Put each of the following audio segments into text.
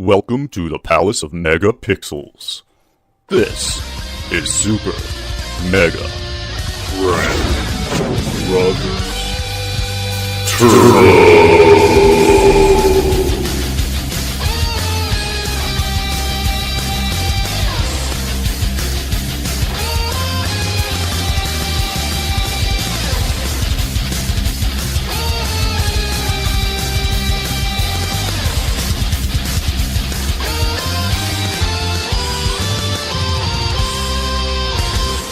Welcome to the Palace of Megapixels. This is Super Mega Crash Brothers Turbo.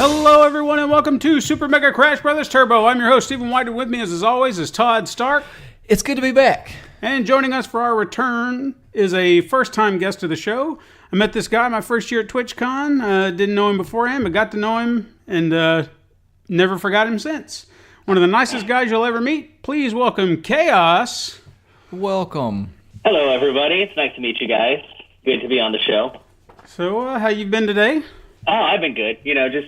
Hello everyone and welcome to Super Mega Crash Brothers Turbo. I'm your host Stephen White, and with me as always is Todd Stark. It's good to be back. And joining us for our return is a first-time guest of the show. I met this guy my first year at TwitchCon. Didn't know him beforehand, but got to know him and never forgot him since. One of the nicest guys you'll ever meet. Please welcome Chaos. Welcome. Hello everybody, it's nice to meet you guys. Good to be on the show. So how you been today? Oh, I've been good. You know, just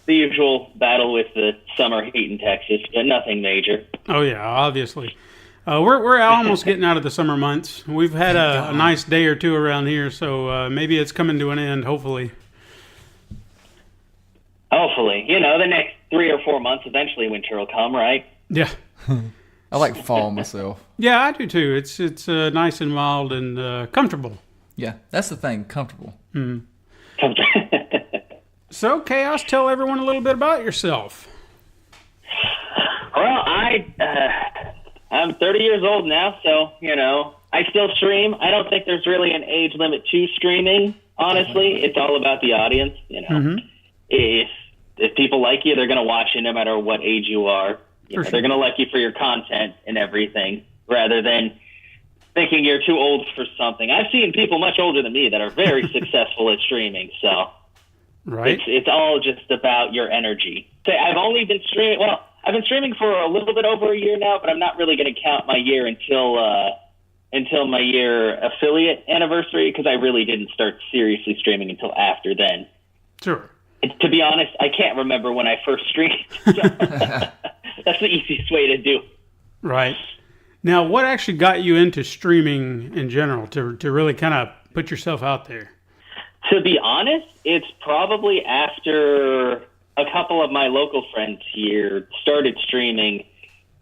the usual battle with the summer heat in Texas, but nothing major. Oh yeah, obviously. We're almost getting out of the summer months. We've had a nice day or two around here, so maybe it's coming to an end, hopefully. Hopefully. You know, the next 3 or 4 months, eventually winter will come, right? Yeah. I like fall myself. Yeah, I do too. It's nice and mild and comfortable. Yeah, that's the thing, comfortable. Mm. So, Chaos, tell everyone a little bit about yourself. Well, I'm 30 years old now, so, you know, I still stream. I don't think there's really an age limit to streaming, honestly. It's all about the audience, you know. Mm-hmm. If people like you, they're going to watch you no matter what age you are. Sure. They're going to like you for your content and everything, rather than thinking you're too old for something. I've seen people much older than me that are very successful at streaming, so... Right. It's all just about your energy. So I've only been streaming. Well, I've been streaming for a little bit over a year now, but I'm not really going to count my year until my year affiliate anniversary, because I really didn't start seriously streaming until after then. Sure. To be honest, I can't remember when I first streamed. So that's the easiest way to do. Right. Now, what actually got you into streaming in general to really kind of put yourself out there? To be honest, it's probably after a couple of my local friends here started streaming,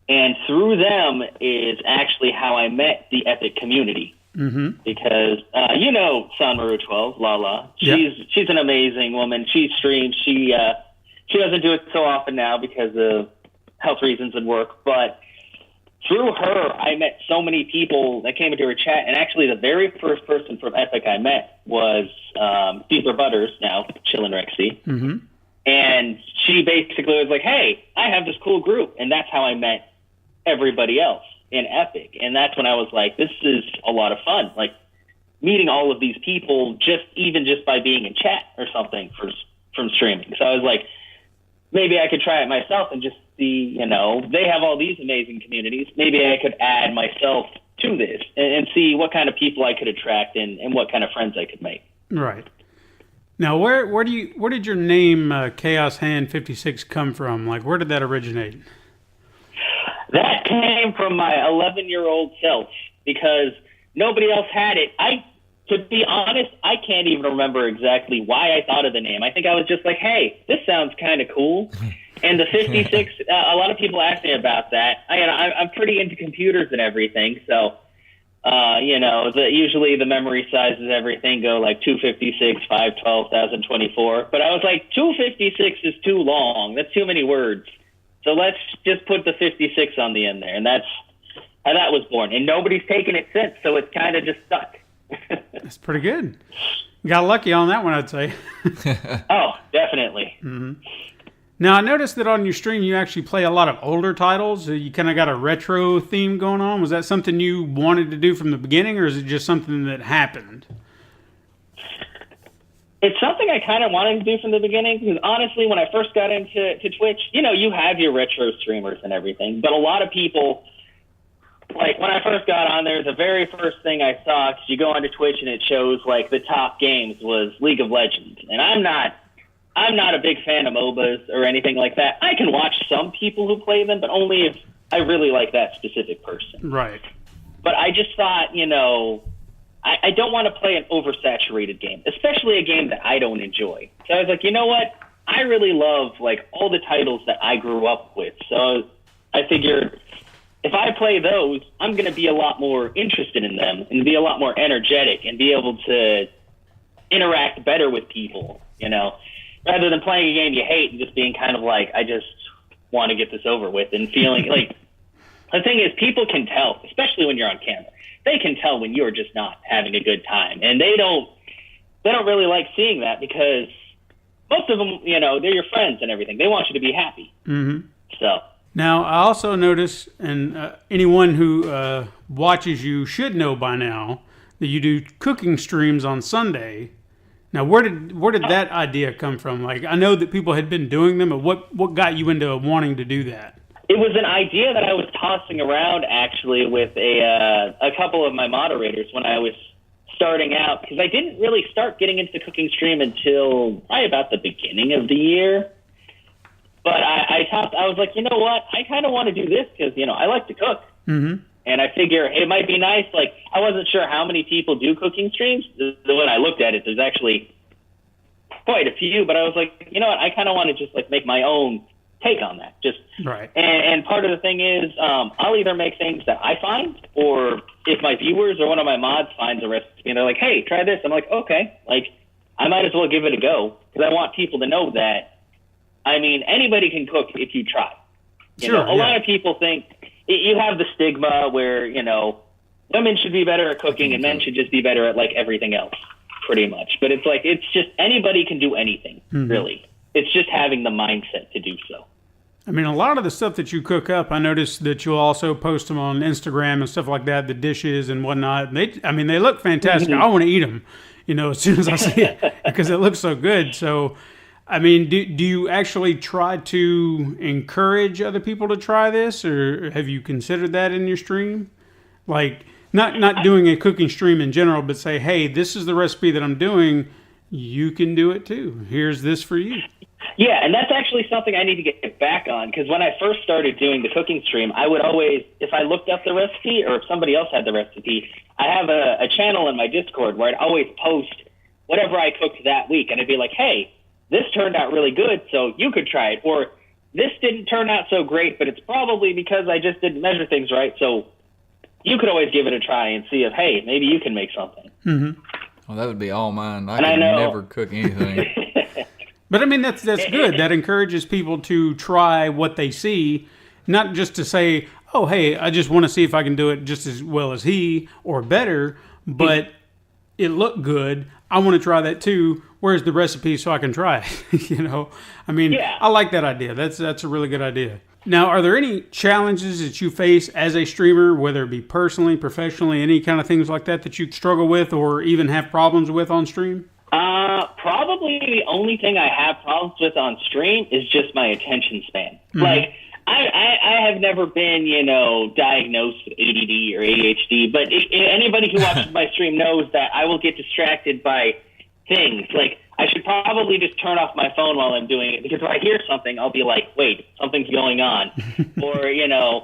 and through them is actually how I met the Epic community. Mm-hmm. Because, you know, Sanmaru 12, Lala, she's an amazing woman. She streams. She doesn't do it so often now because of health reasons and work, but through her, I met so many people that came into her chat, and actually the very first person from Epic I met was Caesar Butters, now Chillin' Rexy. Mm-hmm. And she basically was like, hey, I have this cool group, and that's how I met everybody else in Epic. And that's when I was like, this is a lot of fun, like meeting all of these people just by being in chat or something from streaming. So I was like, maybe I could try it myself and just see, you know, they have all these amazing communities. Maybe I could add myself to this and see what kind of people I could attract and what kind of friends I could make. Right. Now, where did your name Chaos Hand 56 come from? Like, where did that originate? That came from my 11-year-old self, because nobody else had it. To be honest, I can't even remember exactly why I thought of the name. I think I was just like, hey, this sounds kind of cool. And the 56, a lot of people ask me about that. I'm pretty into computers and everything, so, you know, usually the memory sizes, everything go like 256, 512, 1024. But I was like, 256 is too long. That's too many words. So let's just put the 56 on the end there. And that's how that was born. And nobody's taken it since, so it's kind of just stuck. That's pretty good. Got lucky on that one, I'd say. Oh, definitely. Mm-hmm. Now, I noticed that on your stream you actually play a lot of older titles. You kind of got a retro theme going on. Was that something you wanted to do from the beginning, or is it just something that happened? It's something I kind of wanted to do from the beginning, because honestly, when I first got into Twitch, you know, you have your retro streamers and everything, but a lot of people... Like, when I first got on there, the very first thing I saw, because you go onto Twitch and it shows, like, the top games was League of Legends. And I'm not a big fan of MOBAs or anything like that. I can watch some people who play them, but only if I really like that specific person. Right. But I just thought, you know, I don't want to play an oversaturated game, especially a game that I don't enjoy. So I was like, you know what? I really love like all the titles that I grew up with. So I figured if I play those, I'm going to be a lot more interested in them and be a lot more energetic and be able to interact better with people, you know, rather than playing a game you hate and just being kind of like, I just want to get this over with and feeling like the thing is people can tell, especially when you're on camera. They can tell when you're just not having a good time, and they don't really like seeing that because most of them, you know, they're your friends and everything. They want you to be happy. Mm-hmm. So now I also notice, and anyone who watches you should know by now that you do cooking streams on Sunday. Now, where did that idea come from? Like, I know that people had been doing them, but what got you into wanting to do that? it was an idea that I was tossing around actually with a couple of my moderators when I was starting out, because I didn't really start getting into the cooking stream until probably about the beginning of the year. But I was like, you know what? I kind of want to do this because, you know, I like to cook. Mm-hmm. And I figure it might be nice. Like, I wasn't sure how many people do cooking streams. When I looked at it, there's actually quite a few. But I was like, you know what? I kind of want to just, like, make my own take on that. Just right. And part of the thing is I'll either make things that I find, or if my viewers or one of my mods finds a recipe and they're like, hey, try this. I'm like, okay. Like, I might as well give it a go because I want people to know that, I mean, anybody can cook if you try. You know, a lot of people think you have the stigma where, you know, women should be better at cooking and men should just be better at, like, everything else, pretty much. But it's like, it's just anybody can do anything, really. It's just having the mindset to do so. I mean, a lot of the stuff that you cook up, I noticed that you'll also post them on Instagram and stuff like that, the dishes and whatnot. They look fantastic. I want to eat them, you know, as soon as I see it because it looks so good. So, I mean, do you actually try to encourage other people to try this, or have you considered that in your stream? Like, not doing a cooking stream in general, but say, hey, this is the recipe that I'm doing. You can do it too. Here's this for you. Yeah, and that's actually something I need to get back on, because when I first started doing the cooking stream, I would always, if I looked up the recipe or if somebody else had the recipe, I have a channel in my Discord where I'd always post whatever I cooked that week, and I'd be like, hey, this turned out really good, so you could try it. Or this didn't turn out so great, but it's probably because I just didn't measure things right, so you could always give it a try and see if, hey, maybe you can make something. Mm-hmm. Well, that would be all mine. I could never cook anything. But I mean, that's good. That encourages people to try what they see, not just to say, oh, hey, I just want to see if I can do it just as well as he or better, but it looked good. I want to try that too. Where's the recipe so I can try it? You know, I mean, I like that idea. That's a really good idea. Now, are there any challenges that you face as a streamer, whether it be personally, professionally, any kind of things like that you struggle with or even have problems with on stream? Probably the only thing I have problems with on stream is just my attention span. Mm-hmm. Like, I have never been, you know, diagnosed with ADD or ADHD, but anybody who watches my stream knows that I will get distracted by things. Like, I should probably just turn off my phone while I'm doing it, because if I hear something, I'll be like, wait, something's going on. Or, you know,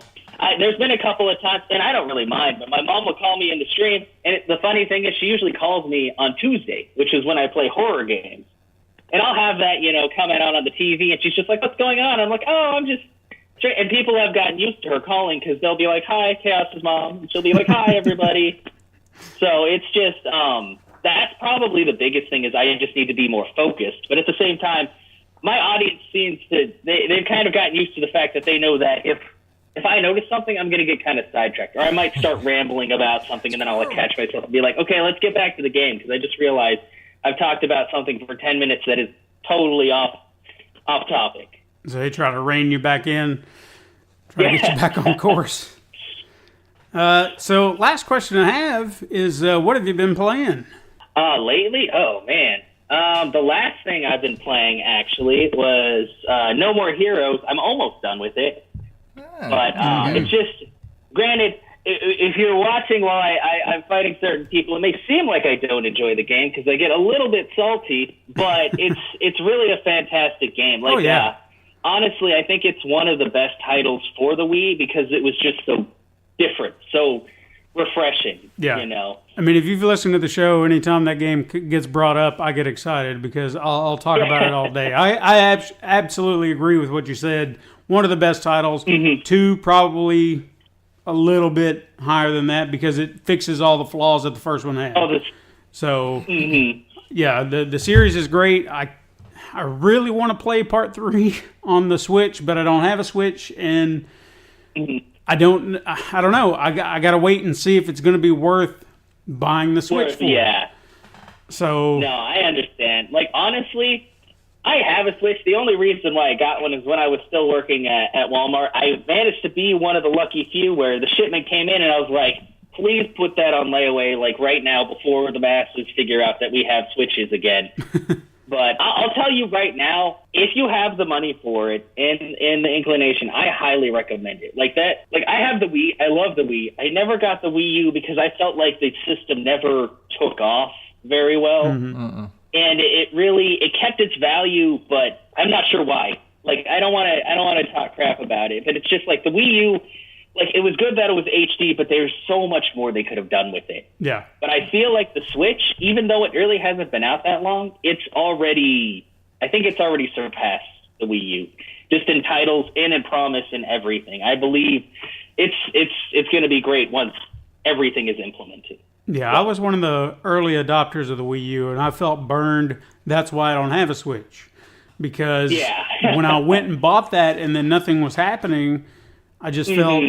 there's been a couple of times, and I don't really mind, but my mom will call me in the stream, and the funny thing is she usually calls me on Tuesday, which is when I play horror games. And I'll have that, you know, coming out on the TV, and she's just like, what's going on? I'm like, oh, I'm just straight. And people have gotten used to her calling because they'll be like, hi, Chaos's mom. And she'll be like, hi, everybody. So it's just, that's probably the biggest thing, is I just need to be more focused. But at the same time, my audience seems to, they've kind of gotten used to the fact that they know that if I notice something, I'm going to get kind of sidetracked. Or I might start rambling about something, and then I'll, like, catch myself and be like, okay, let's get back to the game, because I just realized I've talked about something for 10 minutes that is totally off topic. So they try to rein you back in, try to get you back on course. So last question I have is, what have you been playing? Lately? Oh, man. The last thing I've been playing, actually, was No More Heroes. I'm almost done with it. But it's just, granted, if you're watching while I'm fighting certain people, it may seem like I don't enjoy the game because I get a little bit salty, but it's really a fantastic game. Like, honestly, I think it's one of the best titles for the Wii because it was just so different, so refreshing. Yeah. You know. I mean, if you've listened to the show, anytime that game gets brought up, I get excited because I'll talk about it all day. I absolutely agree with what you said. One of the best titles. Mm-hmm. 2, probably a little bit higher than that because it fixes all the flaws that the first one had. So, yeah, the series is great. I really want to play Part 3 on the Switch, but I don't have a Switch, and I don't know. I got to wait and see if it's going to be worth buying the Switch for. Yeah. So no, I understand. Like, honestly, I have a Switch. The only reason why I got one is when I was still working at Walmart. I managed to be one of the lucky few where the shipment came in and I was like, please put that on layaway, like right now before the masses figure out that we have Switches again. But I'll tell you right now, if you have the money for it and the inclination, I highly recommend it. Like that, like I have the Wii. I love the Wii. I never got the Wii U because I felt like the system never took off very well. And it kept its value, but I'm not sure why. Like I don't want to talk crap about it, but it's just like the Wii U. Like, it was good that it was HD, but there's so much more they could have done with it. Yeah. But I feel like the Switch, even though it really hasn't been out that long, I think it's already surpassed the Wii U. Just in titles and in promise and everything. I believe it's going to be great once everything is implemented. Yeah, I was one of the early adopters of the Wii U, and I felt burned. That's why I don't have a Switch. Because when I went and bought that and then nothing was happening, I just felt,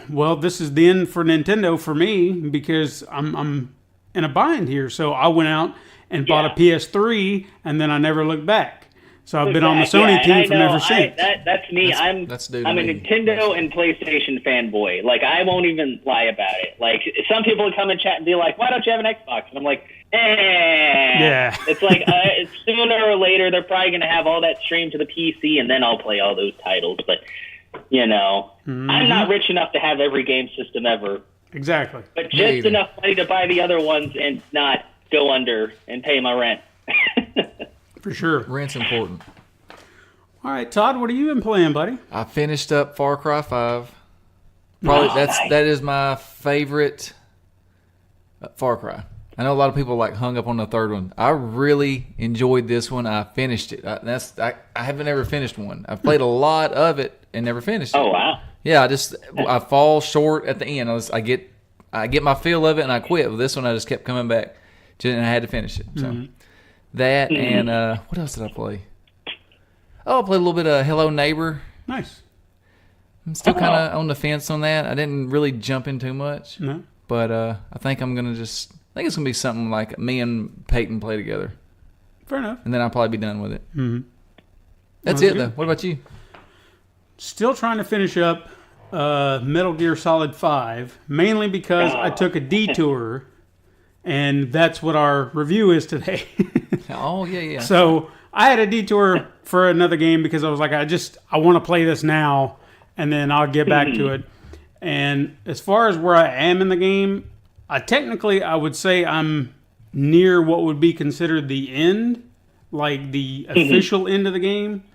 well, this is the end for Nintendo for me because I'm in a bind here. So I went out and bought a PS3, and then I never looked back. So I've been on the Sony team from ever since. That's me. I'm a Nintendo and PlayStation fanboy. Like, I won't even lie about it. Like, some people would come in chat and be like, why don't you have an Xbox? And I'm like, Yeah. It's like sooner or later they're probably going to have all that streamed to the PC, and then I'll play all those titles. But, you know, I'm not rich enough to have every game system ever. Exactly. But just enough money to buy the other ones and not go under and pay my rent. For sure. Rent's important. All right, Todd, what have you been playing, buddy? I finished up Far Cry 5. Probably that is my favorite Far Cry. I know a lot of people hung up on the third one. I really enjoyed this one. I finished it. I haven't ever finished one. I've played a lot of it and never finished it. Oh wow! Yeah, I fall short at the end. I get my feel of it and I quit. Well, this one I just kept coming back, and I had to finish it. So that and what else did I play? Oh, I played a little bit of Hello Neighbor. Nice. I'm still kind of on the fence on that. I didn't really jump in too much. No. But I think I'm gonna just. I think it's going to be something like me and Peyton play together. Fair enough. And then I'll probably be done with it. Mm-hmm. That's it, though. What about you? Still trying to finich up Metal Gear Solid 5, mainly because I took a detour, and that's what our review is today. Oh, yeah. So I had a detour for another game because I was like, I want to play this now, and then I'll get back to it. And as far as where I am in the game, I would say I'm near what would be considered the end, like the official end of the game.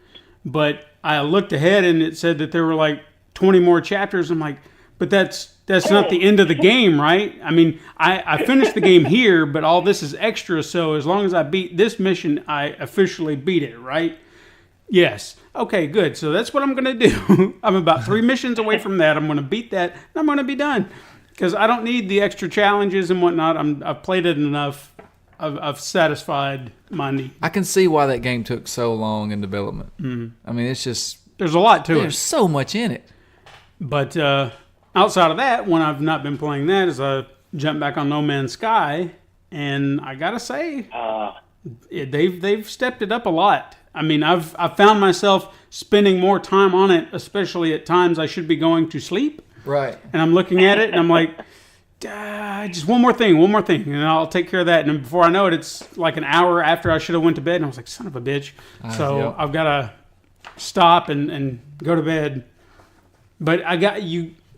But I looked ahead and it said that there were 20 more chapters. I'm like, but that's not the end of the game, right? I mean, I finished the game here, but all this is extra. So as long as I beat this mission, I officially beat it, right? Yes. Okay, good. So that's what I'm going to do. I'm about 3 missions away from that. I'm going to beat that, and I'm going to be done. Because I don't need the extra challenges and whatnot. I've played it enough. I've satisfied my need. I can see why that game took so long in development. I mean, it's just... There's a lot to it. There's so much in it. But outside of that, when I've not been playing that, is I jumped back on No Man's Sky. And I got to say, they've stepped it up a lot. I mean, I've found myself spending more time on it, especially at times I should be going to sleep. Right. And I'm looking at it, and I'm like, just one more thing, and I'll take care of that. And before I know it, it's like an hour after I should have went to bed, and I was like, son of a bitch. So I've got to stop and go to bed. But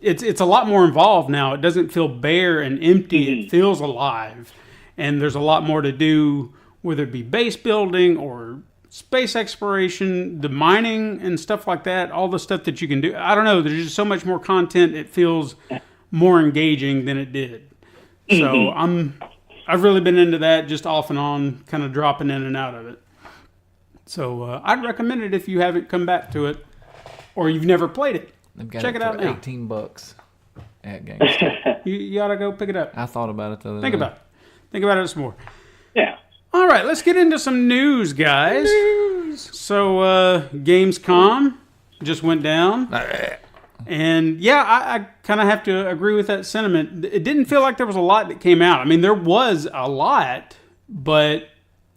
it's a lot more involved now. It doesn't feel bare and empty. It feels alive. And there's a lot more to do, whether it be base building or space exploration, the mining and stuff like that, all the stuff that you can do. I don't know. There's just so much more content. It feels more engaging than it did. So I've really been into that, just off and on, kind of dropping in and out of it. So I'd recommend it if you haven't come back to it or you've never played it. They've got Check it out now. $18 at GameStop. You ought to go pick it up. I thought about it the other Think day. about it. Think about it some more. Yeah. All right, let's get into some news, guys. So Gamescom just went down. And yeah, I kind of have to agree with that sentiment. It didn't feel like there was a lot that came out. I mean, there was a lot, but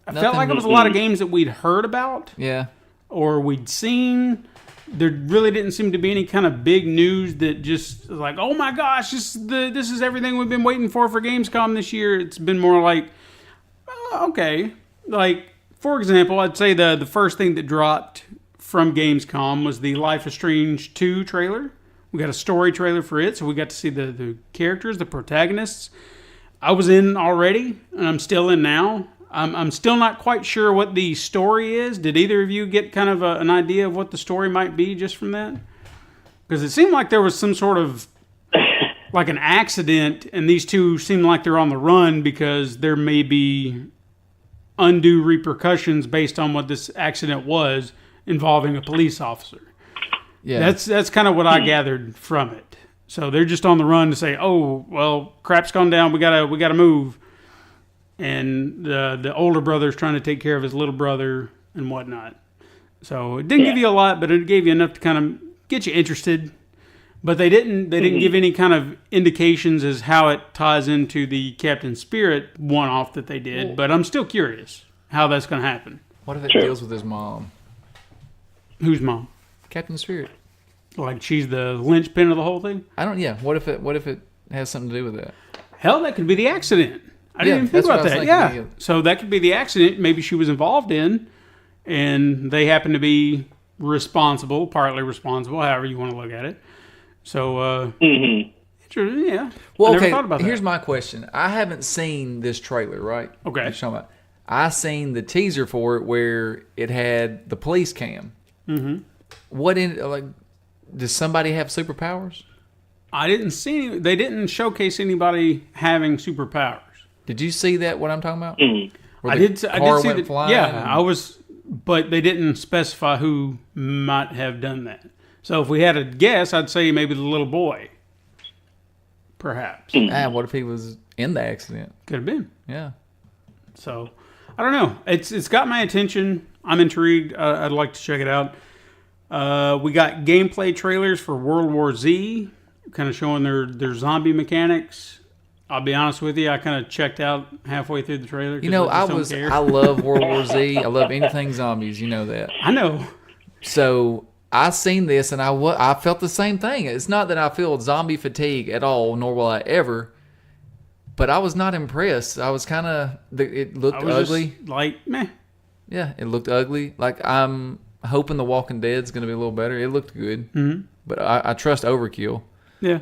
I felt like it was a lot of games that we'd heard about Yeah. or we'd seen. There really didn't seem to be any kind of big news that just like, oh my gosh, this is everything we've been waiting for Gamescom this year. It's been more like, okay. Like, for example, I'd say the first thing that dropped from Gamescom was the Life is Strange 2 trailer. We got a story trailer for it, so we got to see the characters, the protagonists. I was in already, and I'm still in now. I'm still not quite sure what the story is. Did either of you get kind of an idea of what the story might be just from that? Because it seemed like there was some sort of, like an accident, and these two seem like they're on the run because there may be undue repercussions based on what this accident was involving a police officer. Yeah. That's kind of what I gathered from it. So they're just on the run to say, "Oh, well, crap's gone down. We gotta move." And the older brother's trying to take care of his little brother and whatnot. So it didn't give you a lot, but it gave you enough to kind of get you interested. But they didn't give any kind of indications as how it ties into the Captain Spirit one-off that they did. But I'm still curious how that's going to happen. What if it deals with his mom? Whose mom? Captain Spirit. Like she's the linchpin of the whole thing? What if it has something to do with that? Hell, that could be the accident. I didn't even think about that. Yeah. So that could be the accident maybe she was involved in, and they happen to be responsible, partly responsible, however you want to look at it. So, yeah. Well, I never okay, thought about that. here's my question. I haven't seen this trailer, right? Okay. You're talking about. I seen the teaser for it where it had the police cam. Mm-hmm. Does somebody have superpowers? I didn't see any, they didn't showcase anybody having superpowers. Did you see that, what I'm talking about? I did see that. Yeah, but they didn't specify who might have done that. So if we had a guess, I'd say maybe the little boy. Perhaps. What if he was in the accident? Could have been. Yeah. So, I don't know. It's got my attention. I'm intrigued. I'd like to check it out. We got gameplay trailers for World War Z, kind of showing their zombie mechanics. I'll be honest with you, I kind of checked out halfway through the trailer. I love World War Z. I love anything zombies. You know that. I know. So I seen this and I felt the same thing. It's not that I feel zombie fatigue at all, nor will I ever. But I was not impressed. I was kind of. It looked ugly. Just like meh. Yeah, it looked ugly. Like I'm hoping The Walking Dead's going to be a little better. It looked good, but I trust Overkill. Yeah.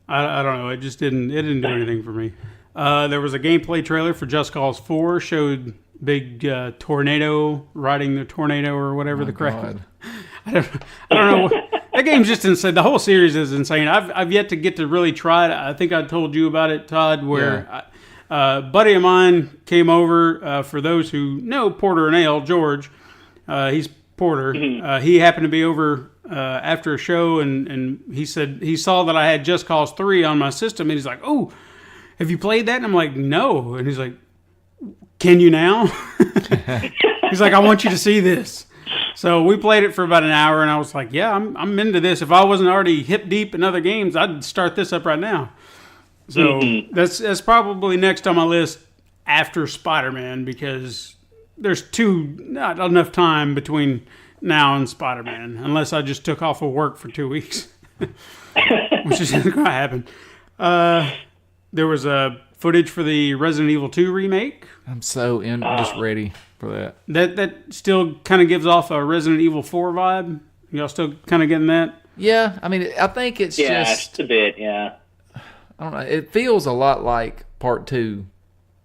I don't know. It just didn't do anything for me. There was a gameplay trailer for Just Cause 4. Showed big tornado riding the tornado or whatever the crap. I don't know. That game's just insane. The whole series is insane. I've yet to get to really try it. I think I told you about it, Todd, where a buddy of mine came over. For those who know Porter and Ale, George, he's Porter. He happened to be over after a show, and he said he saw that I had Just Cause 3 on my system, and he's like, "Oh, have you played that?" And I'm like, "No." And he's like, "Can you now?" He's like, "I want you to see this." So we played it for about an hour, and I was like, "Yeah, I'm into this. If I wasn't already hip deep in other games, I'd start this up right now." So that's probably next on my list after Spider-Man, because there's not enough time between now and Spider-Man, unless I just took off of work for 2 weeks, which isn't going to happen. There was footage for the Resident Evil 2 remake. I'm just ready for that. That still kind of gives off a Resident Evil 4 vibe. Y'all still kind of getting that? Yeah, I mean, I think it's just a bit. Yeah, I don't know. It feels a lot like Part 2,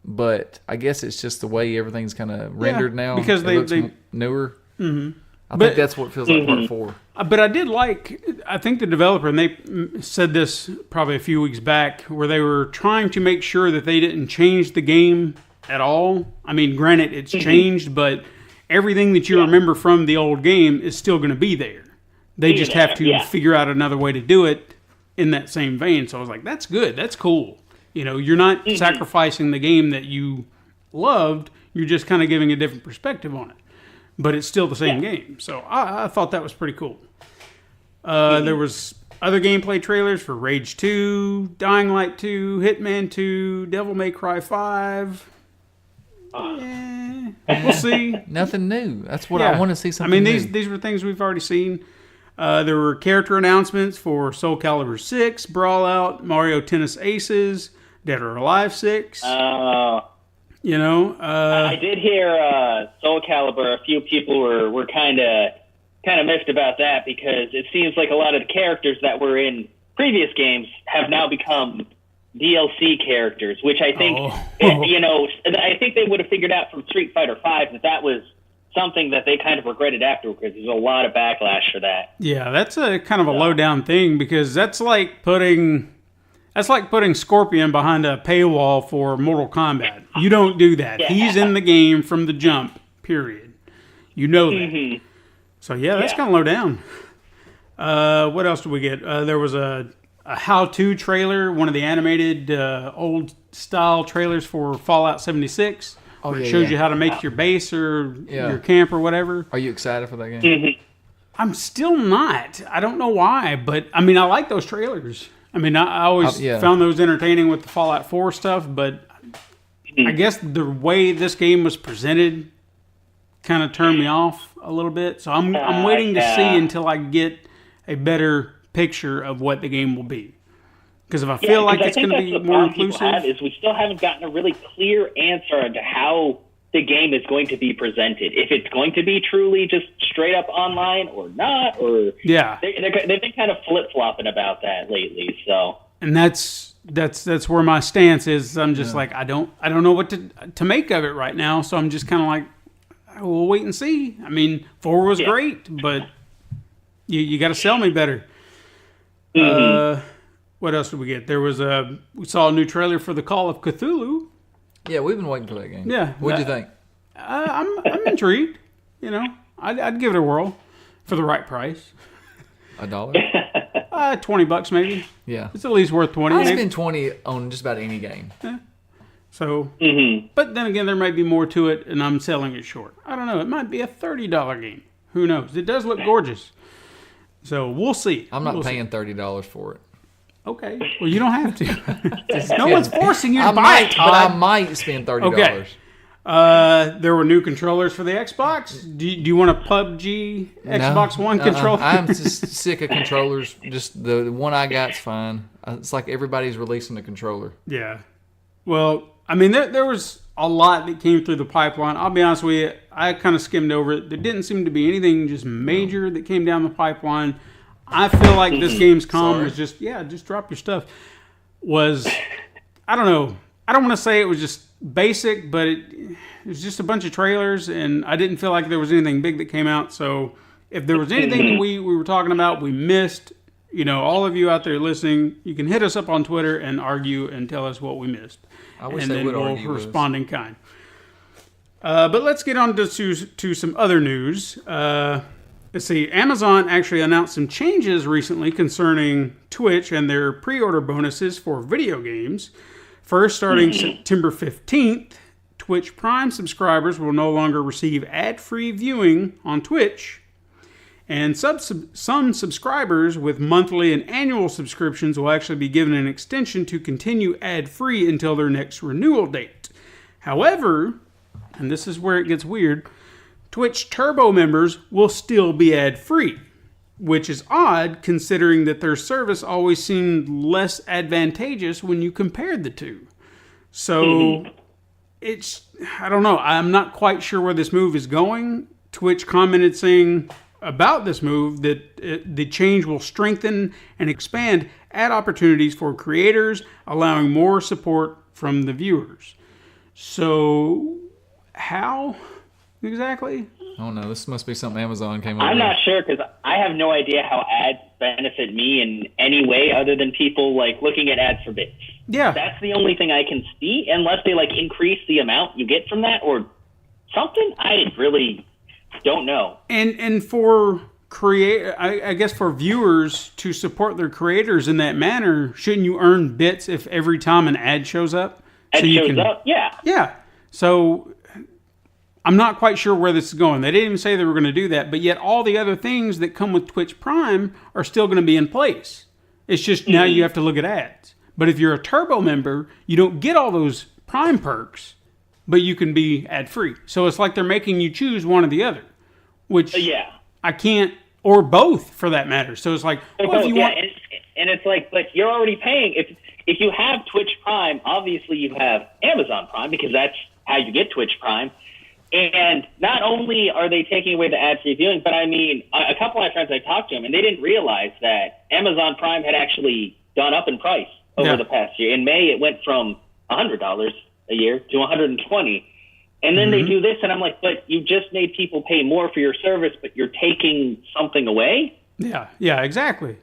but I guess it's just the way everything's kind of rendered now. Because it looks newer. Mm-hmm. I think that's what feels like part 4. But I think the developer, and they said this probably a few weeks back, where they were trying to make sure that they didn't change the game at all. I mean, granted, it's changed, but everything that you remember from the old game is still going to be there. They just have to figure out another way to do it in that same vein. So I was like, that's good. That's cool. You know, you're not sacrificing the game that you loved. You're just kind of giving a different perspective on it. But it's still the same game. So I thought that was pretty cool. There was other gameplay trailers for Rage 2, Dying Light 2, Hitman 2, Devil May Cry 5. We'll see. Nothing new. That's what I want to see. Something new. These were things we've already seen. There were character announcements for Soul Calibur 6, Brawl Out, Mario Tennis Aces, Dead or Alive 6. You know, I did hear Soul Calibur. A few people were kind of missed about that because it seems like a lot of the characters that were in previous games have now become DLC characters, which I think, I think they would have figured out from Street Fighter V that was something that they kind of regretted afterwards because there's a lot of backlash for that. Yeah, that's a kind of a low down thing because that's like putting Scorpion behind a paywall for Mortal Kombat. You don't do that. Yeah. He's in the game from the jump, period. You know that. So that's kind of low down. What else did we get? There was a how-to trailer, one of the animated old style trailers for Fallout 76. It shows you how to make your base or your camp or whatever. Are you excited for that game? I'm still not. I don't know why, but I mean, I like those trailers. I mean, I always found those entertaining with the Fallout 4 stuff, but I guess the way this game was presented kind of turned me off a little bit. So I'm waiting to see until I get a better picture of what the game will be. Because if I feel like it's going to be more inclusive, is we still haven't gotten a really clear answer into how the game is going to be presented. If it's going to be truly just straight up online or not, or they've been kind of flip flopping about that lately. So, and that's where my stance is. I'm just like I don't know what to make of it right now. So I'm just kind of like, we'll wait and see. I mean, 4 was great, but you got to sell me better. What else did we get? We saw a new trailer for the Call of Cthulhu. Yeah, we've been waiting for that game. Yeah. What'd you think? I'm intrigued. You know, I'd give it a whirl for the right price. $1? $20 maybe. Yeah. It's at least worth 20. I spend 20 on just about any game. Yeah. So, but then again, there might be more to it, and I'm selling it short. I don't know. It might be a $30 game. Who knows? It does look gorgeous. So we'll see. I'm not paying $30 for it. Okay. Well, you don't have to. No one's forcing you to buy it, Todd. But I might spend $30. Okay. There were new controllers for the Xbox. Do you want a PUBG Xbox One controller? I'm just sick of controllers. Just the one I got's fine. It's like everybody's releasing a controller. Yeah. Well, I mean, there was a lot that came through the pipeline. I'll be honest with you. I kind of skimmed over it. There didn't seem to be anything just major that came down the pipeline. I feel like this Gamescom was just drop your stuff. I don't know. I don't want to say it was just basic, but it was just a bunch of trailers, and I didn't feel like there was anything big that came out. So if there was anything that we were talking about, we missed, all of you out there listening, you can hit us up on Twitter and argue and tell us what we missed. I wish they would argue with us. Respond in kind. But let's get on to some other news. Let's see. Amazon actually announced some changes recently concerning Twitch and their pre-order bonuses for video games. First, starting September 15th, Twitch Prime subscribers will no longer receive ad-free viewing on Twitch. And some subscribers with monthly and annual subscriptions will actually be given an extension to continue ad-free until their next renewal date. However, and this is where it gets weird, Twitch Turbo members will still be ad-free, which is odd considering that their service always seemed less advantageous when you compared the two. So, I don't know. I'm not quite sure where this move is going. Twitch commented saying about this move that the change will strengthen and expand ad opportunities for creators, allowing more support from the viewers. So, how? exactly? I don't know. This must be something Amazon came up with. I'm not sure because I have no idea how ads benefit me in any way other than people like looking at ads for bits. Yeah. That's the only thing I can see, unless they like increase the amount you get from that or something. I really don't know. And for I guess for viewers to support their creators in that manner, shouldn't you earn bits if every time an ad shows up? Yeah. Yeah. So I'm not quite sure where this is going. They didn't even say they were going to do that, but yet all the other things that come with Twitch Prime are still going to be in place. It's just now you have to look at ads. But if you're a Turbo member, you don't get all those Prime perks, but you can be ad-free. So it's like they're making you choose one or the other, which I can't, or both for that matter. So it's like, well, if you want... And it's like, but you're already paying. If you have Twitch Prime, obviously you have Amazon Prime because that's how you get Twitch Prime. And not only are they taking away the ad-free viewing, but I mean, a couple of my friends, I talked to them, and they didn't realize that Amazon Prime had actually gone up in price over the past year. In May, it went from $100 a year to $120. And then they do this, and I'm like, but you just made people pay more for your service, but you're taking something away? Yeah, exactly.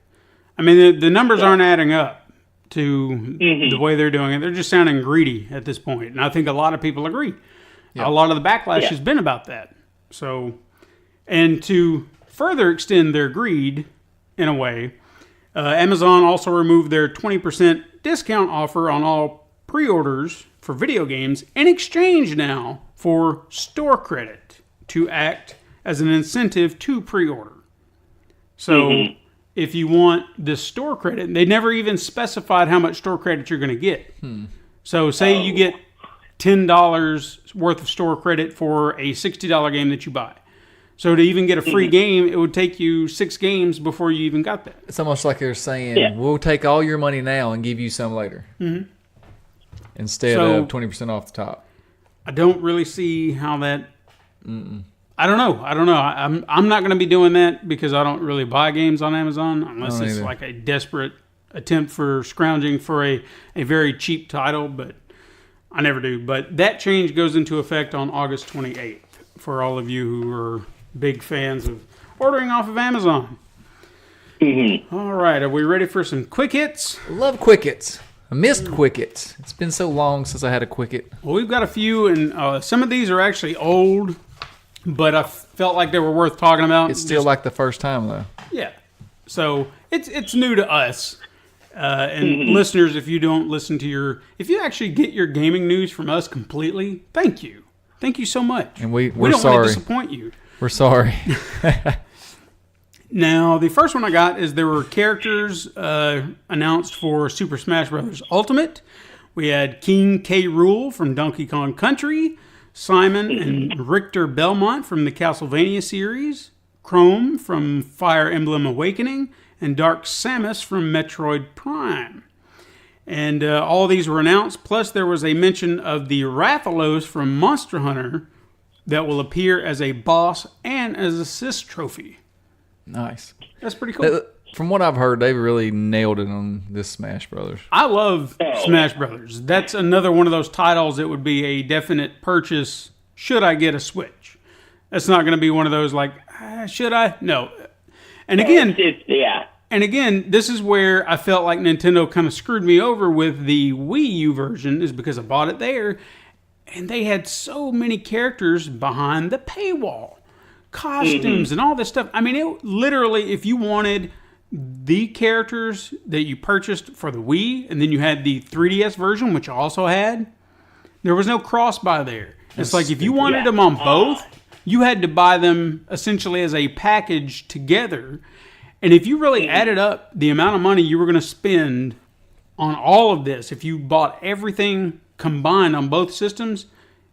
I mean, the numbers aren't adding up to the way they're doing it. They're just sounding greedy at this point. And I think a lot of people agree. Yeah. A lot of the backlash has been about that. So, and to further extend their greed, in a way, Amazon also removed their 20% discount offer on all pre-orders for video games in exchange now for store credit to act as an incentive to pre-order. So if you want the store credit, they never even specified how much store credit you're going to get. So say you get $10 worth of store credit for a $60 game that you buy. So to even get a free game, it would take you 6 games before you even got that. It's almost like they're saying, we'll take all your money now and give you some later. Instead of 20% off the top. I don't really see how that... I don't know. I'm not going to be doing that because I don't really buy games on Amazon unless it's like a desperate attempt for scrounging for a very cheap title, but I never do. But that change goes into effect on August 28th for all of you who are big fans of ordering off of Amazon. All right. Are we ready for some quick hits? Love quick hits. I missed quick hits. It's been so long since I had a quick hit. Well, we've got a few, and some of these are actually old, but I felt like they were worth talking about. It's still like the first time, though. Yeah. So it's new to us. And listeners, if you don't listen to if you actually get your gaming news from us completely, thank you. Thank you so much. And we don't sorry. want to disappoint you. We're sorry. Now, the first one I got is there were characters announced for Super Smash Bros. Ultimate. We had King K. Rool from Donkey Kong Country, Simon and Richter Belmont from the Castlevania series, Chrome from Fire Emblem Awakening, and Dark Samus from Metroid Prime. And all these were announced, plus there was a mention of the Rathalos from Monster Hunter that will appear as a boss and as a Sis trophy. Nice. That's pretty cool. From what I've heard, they really nailed it on this Smash Brothers. I love Smash Brothers. That's another one of those titles that would be a definite purchase should I get a Switch. That's not going to be one of those like, should I? No. And again, this is where I felt like Nintendo kind of screwed me over with the Wii U version, is because I bought it there, and they had so many characters behind the paywall. Costumes and all this stuff. I mean, it literally, if you wanted the characters that you purchased for the Wii, and then you had the 3DS version, which also had, there was no cross-buy there. It's like if you wanted them on both, you had to buy them essentially as a package together. And if you really added up the amount of money you were going to spend on all of this, if you bought everything combined on both systems,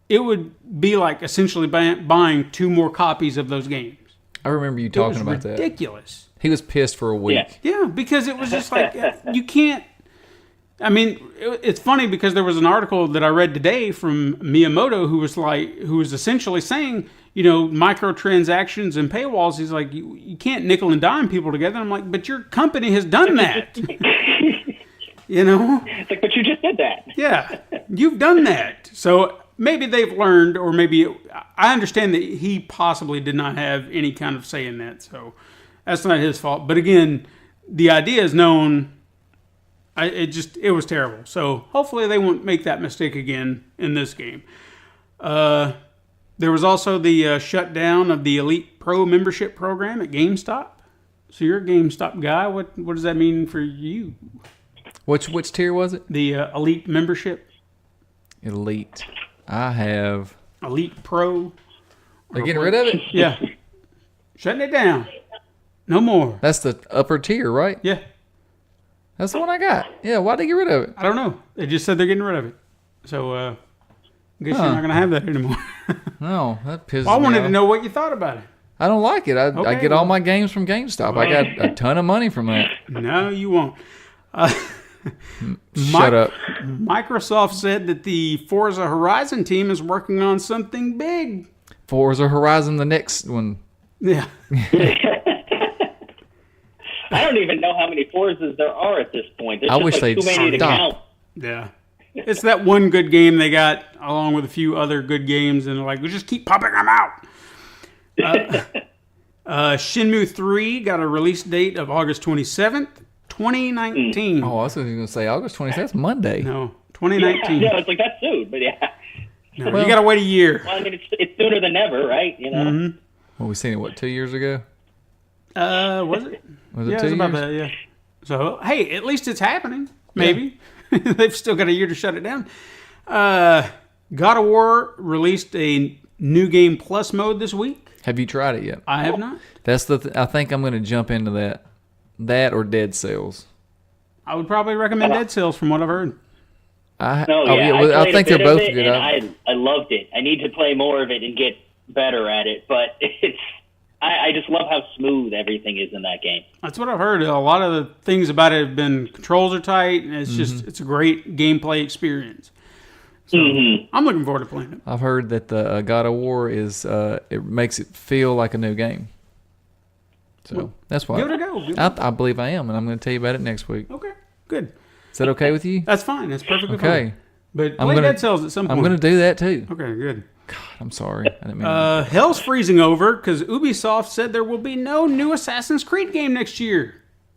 it would be like essentially buying 2 more copies of those games. I remember you talking about that. Ridiculous. He was pissed for a week. Yeah, because it was just like, you can't... I mean, it's funny because there was an article that I read today from Miyamoto who was essentially saying, microtransactions and paywalls. He's like, you can't nickel and dime people together. I'm like, but your company has done that. It's like, but you just did that. Yeah, you've done that. So maybe they've learned, or maybe I understand that he possibly did not have any kind of say in that, so that's not his fault. But again, the idea is known. It was terrible. So hopefully they won't make that mistake again in this game. There was also the shutdown of the Elite Pro membership program at GameStop. So you're a GameStop guy. What does that mean for you? Which tier was it? The Elite membership. Elite. I have. Elite Pro. They're getting rid of it? Yeah. Shutting it down. No more. That's the upper tier, right? Yeah. That's the one I got. Yeah, why'd they get rid of it? I don't know. They just said they're getting rid of it. So, I guess you're not going to have that anymore. No, that pisses Well, I me wanted off. to know what you thought about it. I don't like it. I Okay, get all my games from GameStop. I got a ton of money from that. No, you won't. Shut up. Microsoft said that the Forza Horizon team is working on something big. Forza Horizon, the next one. Yeah. I don't even know how many Forzas there are at this point. There's I just wish like they'd too many to stop. count. Yeah. It's that one good game they got, along with a few other good games, and they're like, we just keep pumping them out. Shenmue 3 got a release date of August 27th, 2019. Oh, I was going to say August 27th. That's Monday. No, 2019. Yeah, it's like that's soon, but yeah. No, you got to wait a year. Well, I mean, it's sooner than never, right? You know. Mm-hmm. Well, we seen it, 2 years ago? Was it? Was it Yeah, 2 it's years? about that, yeah. So, hey, at least it's happening. Maybe. They've still got a year to shut it down. God of War released a new game plus mode this week. Have you tried it yet? I have not. That's I think I'm going to jump into that. That or Dead Cells. I would probably recommend Dead Cells from what I've heard. I I think they're played a bit both of it, good. and I loved it. I need to play more of it and get better at it, but I just love how smooth everything is in that game. That's what I've heard. A lot of the things about it have been controls are tight, and it's just it's a great gameplay experience. So I'm looking forward to playing it. I've heard that the God of War is it makes it feel like a new game. So that's why Give it a go. I believe I am, and I'm going to tell you about it next week. Okay, good. Is that okay with you? That's fine. That's perfectly Okay. fine. But I'm play gonna- Dead Cells at some point. I'm going to do that too. Okay, good. I'm sorry. I didn't mean Hell's freezing over because Ubisoft said there will be no new Assassin's Creed game next year.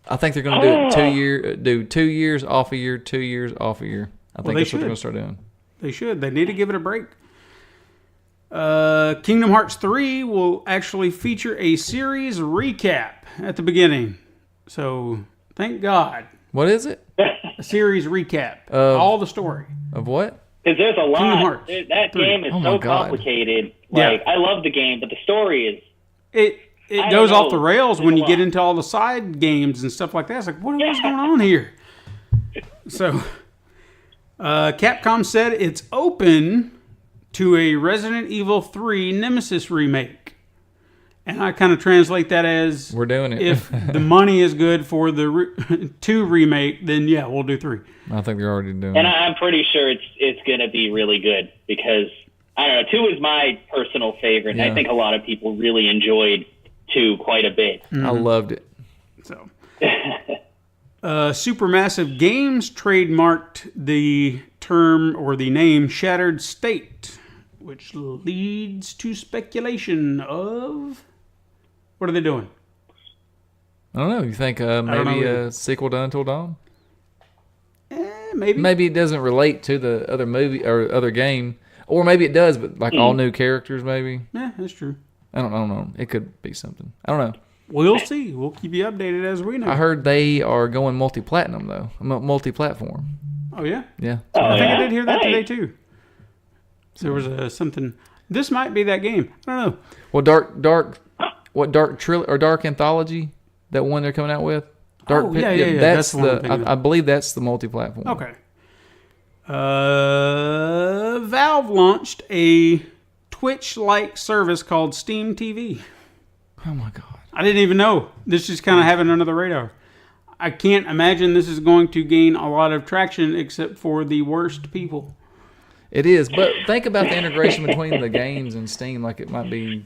I think they're going to do 2 years off a year, 2 years off a year. I think they that's what they're going to should. start doing. They should. They need to give it a break. Kingdom Hearts 3 will actually feature a series recap at the beginning. So, thank God. What is it? A series recap. All the story. Of what? Because there's a Kingdom lot. Hearts That 3. game is Oh my so God. complicated. Yeah. Like, I love the game, but the story is... It I goes don't off the know. rails There's when a you get lot. into all the side games and stuff like that. It's like, what is going on here? So, Capcom said it's open to a Resident Evil 3 Nemesis remake. And I kind of translate that as We're doing it. if the money is good for the 2 remake, then yeah, we'll do 3. I think they're already doing And it. I'm pretty sure it's going to be really good because, I don't know, 2 is my personal favorite, and Yeah. I think a lot of people really enjoyed 2 quite a bit. I loved it. So, Supermassive Games trademarked the term or the name Shattered State, which leads to speculation of what are they doing? I don't know. You think don't know maybe either. a sequel to Until Dawn? Maybe. Maybe it doesn't relate to the other movie or other game, or maybe it does, but like all new characters. Maybe Yeah, that's true. I don't know. It could be something. I don't know. We'll see. We'll keep you updated as we know. I heard they are going multi-platinum though, multi-platform. Oh yeah, Yeah. I think I did hear that Hey. today too. There was something. This might be that game. I don't know. Well, Dark Anthology, that one they're coming out with. Oh, yeah. That's That's the one I'm thinking of. I believe that's the multi-platform. Okay. Valve launched a Twitch-like service called Steam TV. Oh my god. I didn't even know. This is kind of having under the radar. I can't imagine this is going to gain a lot of traction except for the worst people. It is, but think about the integration between the games and Steam. Like it might be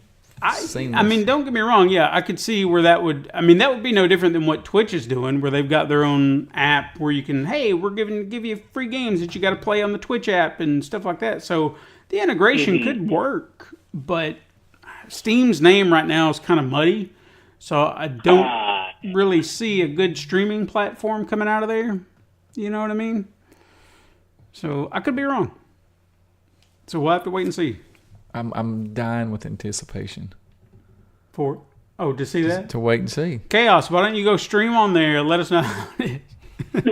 seamless. I mean, don't get me wrong. Yeah, I could see where that would. I mean, that would be no different than what Twitch is doing, where they've got their own app where you can, hey, we're give you free games that you got to play on the Twitch app and stuff like that. So The integration could work, but Steam's name right now is kind of muddy, so I don't really see a good streaming platform coming out of there. You know what I mean? So I could be wrong. So we'll have to wait and see. I'm dying with anticipation. To see that? To wait and see. Chaos, why don't you go stream on there? Let us know how it is.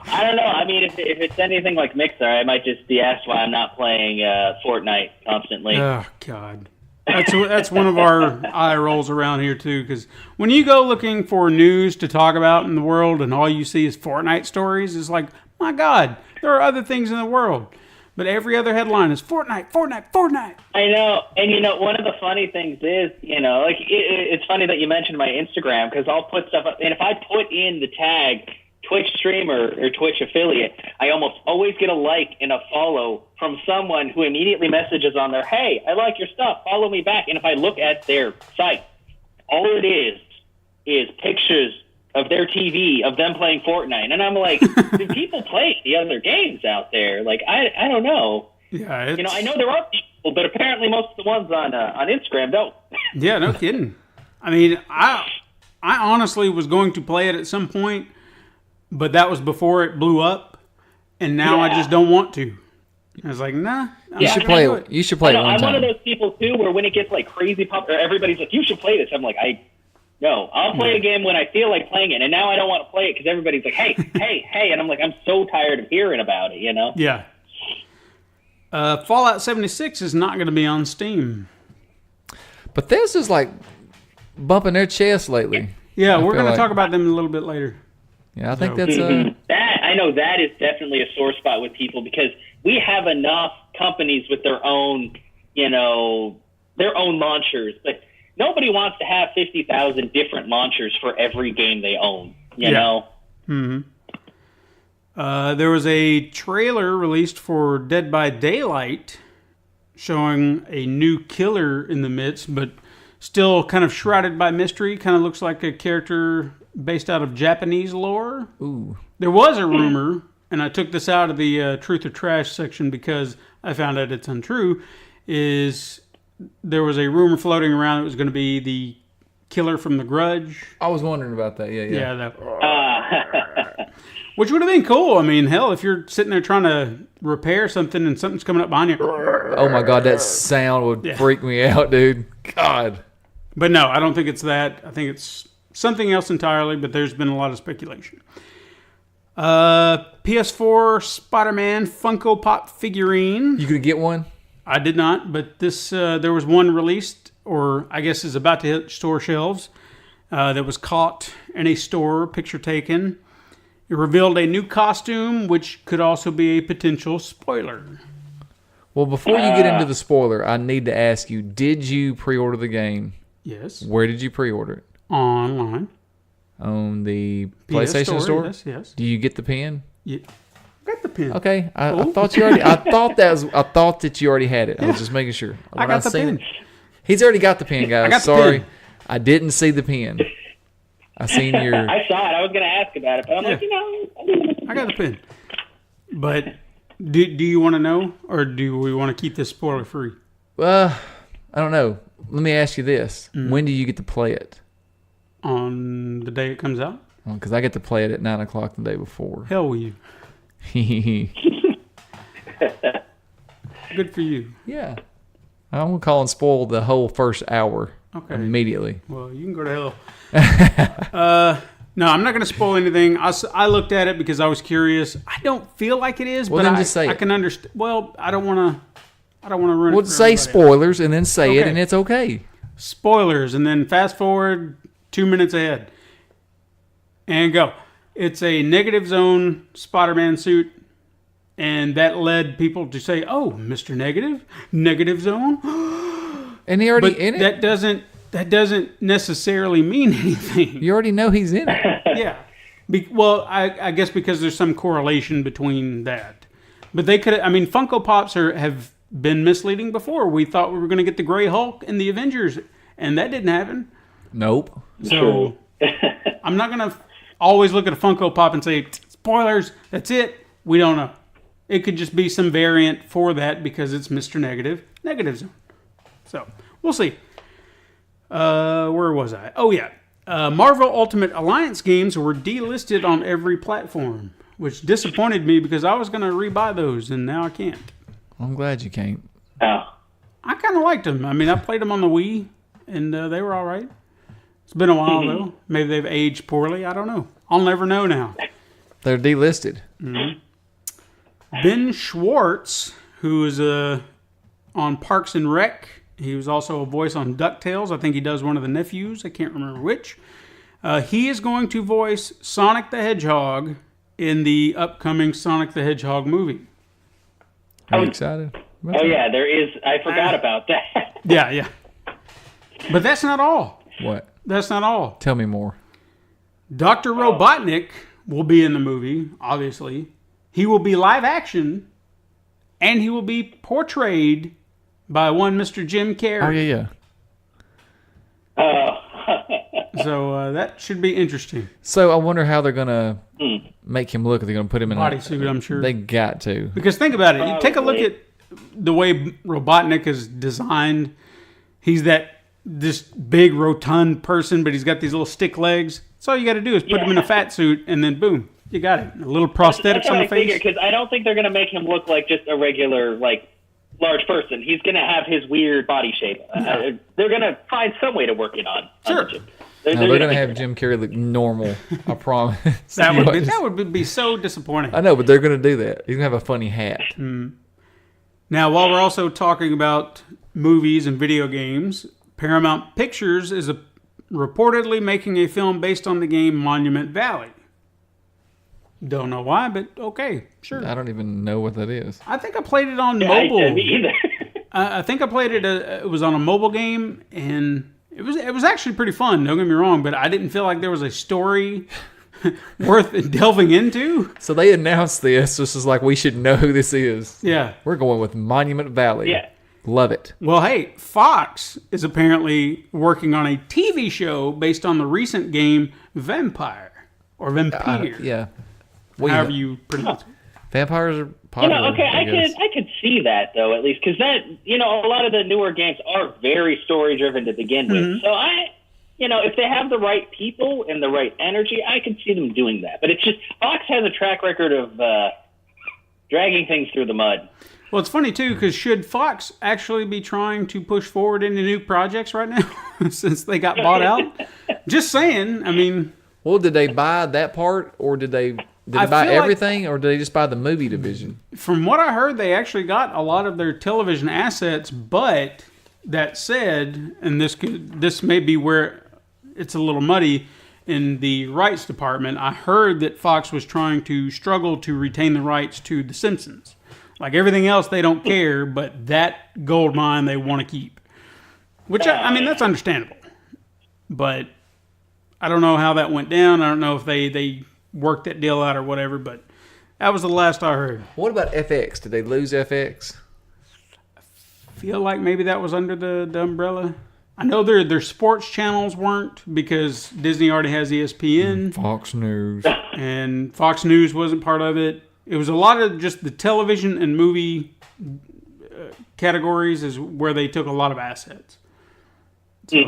I don't know. I mean, if it's anything like Mixer, I might just be asked why I'm not playing Fortnite constantly. Oh, God. That's one of our eye rolls around here, too, because when you go looking for news to talk about in the world and all you see is Fortnite stories, it's like, my God, there are other things in the world. But every other headline is Fortnite, Fortnite, Fortnite. I know. And, one of the funny things is, like it's funny that you mentioned my Instagram because I'll put stuff up. And if I put in the tag Twitch streamer or Twitch affiliate, I almost always get a like and a follow from someone who immediately messages on there, hey, I like your stuff, follow me back. And if I look at their site, all it is pictures of their TV, of them playing Fortnite. And I'm like, do people play the other games out there? Like, I don't know. Yeah, I know there are people, but apparently most of the ones on Instagram don't. Yeah, no kidding. I mean, I honestly was going to play it at some point, but that was before it blew up, and now I just don't want to. I was like, nah. You should play it. You should play it one time. I'm one of those people, too, where when it gets, like, crazy popular, everybody's like, you should play this. I'm like, no, I'll play a game when I feel like playing it, and now I don't want to play it because everybody's like, hey, hey, and I'm like, I'm so tired of hearing about it, Yeah. Fallout 76 is not going to be on Steam. But this is like bumping their chest lately. Yeah, we're going to talk about them a little bit later. Yeah, I think that's I know that is definitely a sore spot with people because we have enough companies with their own, their own launchers, but nobody wants to have 50,000 different launchers for every game they own, you know? Mm-hmm. There was a trailer released for Dead by Daylight showing a new killer in the midst, but still kind of shrouded by mystery. Kind of looks like a character based out of Japanese lore. Ooh. There was a rumor, and I took this out of the Truth or Trash section because I found out it's untrue, is there was a rumor floating around it was going to be the killer from The Grudge. I was wondering about that. Yeah. That. Which would have been cool. I mean, hell, if you're sitting there trying to repair something and something's coming up behind you. Oh my God, that sound would freak me out, dude. God. But no, I don't think it's that. I think it's something else entirely, but there's been a lot of speculation. PS4 Spider-Man Funko Pop figurine. You could get one? I did not, but this there was one released, or I guess is about to hit store shelves, that was caught in a store, picture taken. It revealed a new costume, which could also be a potential spoiler. Well, before you get into the spoiler, I need to ask you, did you pre-order the game? Yes. Where did you pre-order it? Online. On the PlayStation Store? Yes. Do you get the pin? Yeah. Got the pin. Okay. I thought you already I thought that you already had it. I was just making sure. I got the pin. He's already got the pin, guys. I got the Sorry. pin. I didn't see the pin. I seen your I saw it. I was going to ask about it, but I'm like, I got the pin. But do you want to know, or do we want to keep this spoiler free? I don't know. Let me ask you this. When do you get to play it? On the day it comes out? Because I get to play it at 9 o'clock the day before. Hell will you. Good for you. Yeah. I'm going to call and spoil the whole first hour immediately. Well, you can go to hell. No, I'm not going to spoil anything. I looked at it because I was curious. I don't feel like it is, well, but then just say I can understand. Well, I don't want to ruin it. Well, say spoilers and then say it, and it's okay. Spoilers, and then fast forward 2 minutes ahead. And go. It's a Negative Zone Spider-Man suit, and that led people to say, "Oh, Mr. Negative Zone." And he already in it. That doesn't necessarily mean anything. You already know he's in it. Yeah. Well, I guess because there's some correlation between that. But they could. I mean, Funko Pops have been misleading before. We thought we were going to get the Gray Hulk and the Avengers, and that didn't happen. Nope. So I'm not going to always look at a Funko Pop and say, spoilers, that's it. We don't know. it could just be some variant for that because it's Mr. Negative Zone. So, we'll see. Where was I? Oh, yeah. Marvel Ultimate Alliance games were delisted on every platform, which disappointed me because I was going to rebuy those, and now I can't. I'm glad you can't. Oh. I kind of liked them. I mean, I played them on the Wii, and they were all right. It's been a while, though. Maybe they've aged poorly. I don't know. I'll never know now. They're delisted. Mm-hmm. Ben Schwartz, who is on Parks and Rec. He was also a voice on DuckTales. I think he does one of the nephews. I can't remember which. He is going to voice Sonic the Hedgehog in the upcoming Sonic the Hedgehog movie. Are you excited? Oh, yeah, there is. I forgot about that. Yeah. But that's not all. What? That's not all. Tell me more. Dr. Robotnik will be in the movie, obviously. He will be live action, and he will be portrayed by one Mr. Jim Carrey. Oh, yeah. So that should be interesting. So I wonder how they're going to make him look. Are they going to put him in bodysuit, I'm sure. They got to. Because think about it. You take a look at the way Robotnik is designed. He's this big, rotund person, but he's got these little stick legs. So all you got to do is put him in a fat suit, and then boom, you got it. A little prosthetics on the face. Because I don't think they're going to make him look like just a regular, large person. He's going to have his weird body shape. They're going to find some way to work it on. Sure. They're going to have Jim Carrey look normal. I promise. That would be so disappointing. I know, but they're going to do that. He's going to have a funny hat. Now, while we're also talking about movies and video games, Paramount Pictures is reportedly making a film based on the game Monument Valley. Don't know why, but okay, sure. I don't even know what that is. I think I played it on mobile. Me either. I think I played it. It was on a mobile game, and it was actually pretty fun. Don't get me wrong, but I didn't feel like there was a story worth delving into. So they announced this. This is like, we should know who this is. Yeah, we're going with Monument Valley. Yeah, love it. Well, hey, Fox is apparently working on a TV show based on the recent game Vampire or Vampire. Yeah. However you pronounce it. Vampires are popular. I could see that though, at least, because that, a lot of the newer games are very story driven to begin with. So if they have the right people and the right energy, I could see them doing that. But it's just Fox has a track record of dragging things through the mud. Well, it's funny too, because should Fox actually be trying to push forward into new projects right now since they got bought out? Just saying. I mean, well, did they buy that part, or did they buy everything, or did they just buy the movie division? From what I heard, they actually got a lot of their television assets. But that said, and this may be where it's a little muddy in the rights department. I heard that Fox was trying to struggle to retain the rights to The Simpsons. Like everything else, they don't care, but that gold mine they want to keep. Which, I mean, that's understandable. But I don't know how that went down. I don't know if they worked that deal out or whatever, but that was the last I heard. What about FX? Did they lose FX? I feel like maybe that was under the umbrella. I know their sports channels weren't because Disney already has ESPN. Fox News. And Fox News wasn't part of it. It was a lot of just the television and movie categories is where they took a lot of assets. So,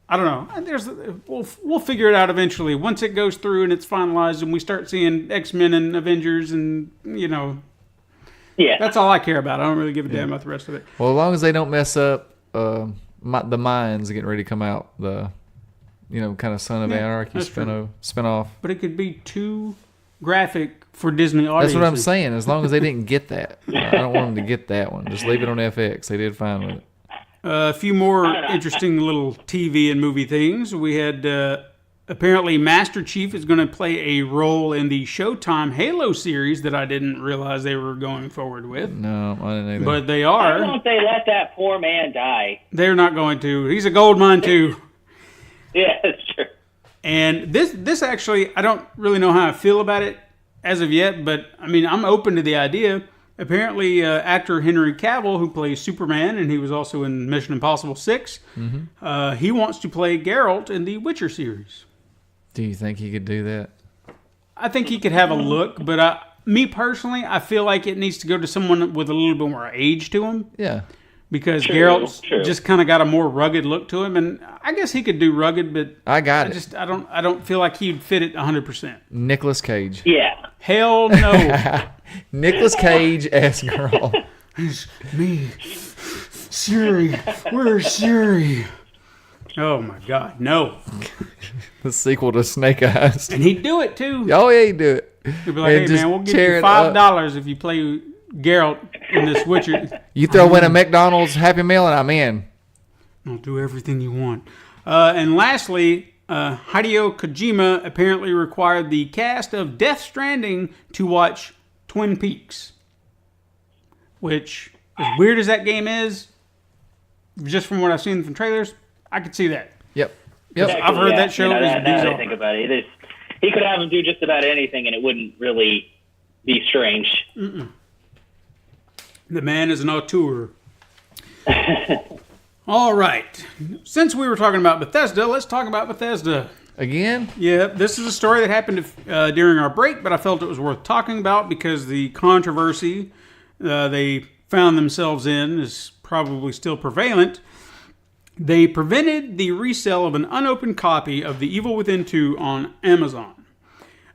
I don't know. We'll figure it out eventually. Once it goes through and it's finalized and we start seeing X-Men and Avengers and, yeah, that's all I care about. I don't really give a damn about the rest of it. Well, as long as they don't mess up the Mines getting ready to come out, the, kind of Son of Anarchy spinoff. But it could be too graphic for Disney audiences. That's what I'm saying. As long as they didn't get that. I don't want them to get that one. Just leave it on FX. They did fine with it. A few more interesting little TV and movie things. We had apparently Master Chief is going to play a role in the Showtime Halo series that I didn't realize they were going forward with. No, I didn't either. But they are. Why don't they let that poor man die? They're not going to. He's a gold mine too. Yeah, that's true. And this actually, I don't really know how I feel about it as of yet, but I mean, I'm open to the idea. Apparently, actor Henry Cavill, who plays Superman, and he was also in Mission Impossible 6, he wants to play Geralt in the Witcher series. Do you think he could do that? I think he could have a look, but Me personally, I feel like it needs to go to someone with a little bit more age to him. Yeah. Because True, Geralt's true. just kind of got a more rugged look to him, and I guess he could do rugged, but I got it. I don't feel like he'd fit it 100%. Nicolas Cage. Yeah. Hell no. Nicolas Cage as girl. It's me, Siri. Where's Siri? Oh my God, no. The sequel to Snake Eyes. And he'd do it too. Oh, yeah, he do it. He'd be like, And hey just man, we'll give tear you it up. $5 if you play Geralt in this Witcher. You throw in a McDonald's Happy Meal and I'm in. I'll do everything you want. And lastly, Hideo Kojima apparently required the cast of Death Stranding to watch Twin Peaks. Which, as weird as that game is, just from what I've seen from trailers, I could see that. Yep. I've heard that show is now that I bizarre. think about it, he could have him do just about anything, and it wouldn't really be strange. The man is an auteur. All right. Since we were talking about Bethesda, let's talk about Bethesda. Again? Yeah, this is a story that happened during our break, but I felt it was worth talking about because the controversy they found themselves in is probably still prevalent. They prevented the resale of an unopened copy of The Evil Within 2 on Amazon.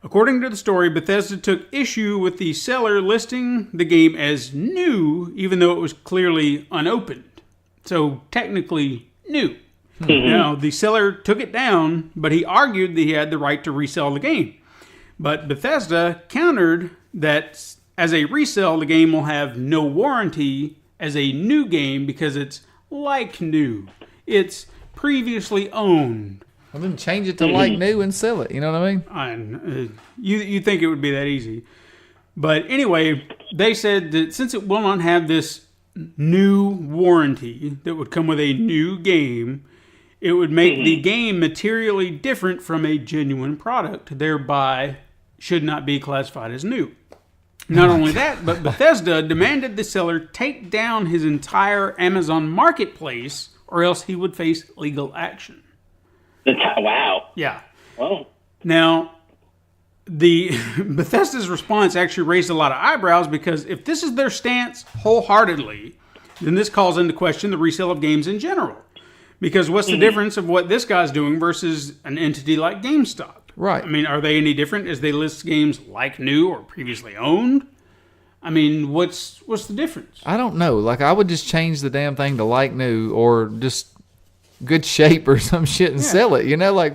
According to the story, Bethesda took issue with the seller listing the game as new, even though it was clearly unopened. So, technically new. Now, the seller took it down, but he argued that he had the right to resell the game. But Bethesda countered that as a resale, the game will have no warranty as a new game because it's like new. It's previously owned. Well, then change it to like new and sell it. You know what I mean? And you think it would be that easy. But anyway, they said that since it will not have this new warranty that would come with a new game, it would make the game materially different from a genuine product, thereby should not be classified as new. Not only that, but Bethesda demanded the seller take down his entire Amazon marketplace or else he would face legal action. Wow. Yeah. Well, Now, the Bethesda's response actually raised a lot of eyebrows because if this is their stance wholeheartedly, then this calls into question the resale of games in general. Because what's the difference of what this guy's doing versus an entity like GameStop? Right. I mean, are they any different as they list games like new or previously owned? I mean, what's the difference? I don't know. Like, I would just change the damn thing to like new or just good shape or some shit and sell it. You know, like,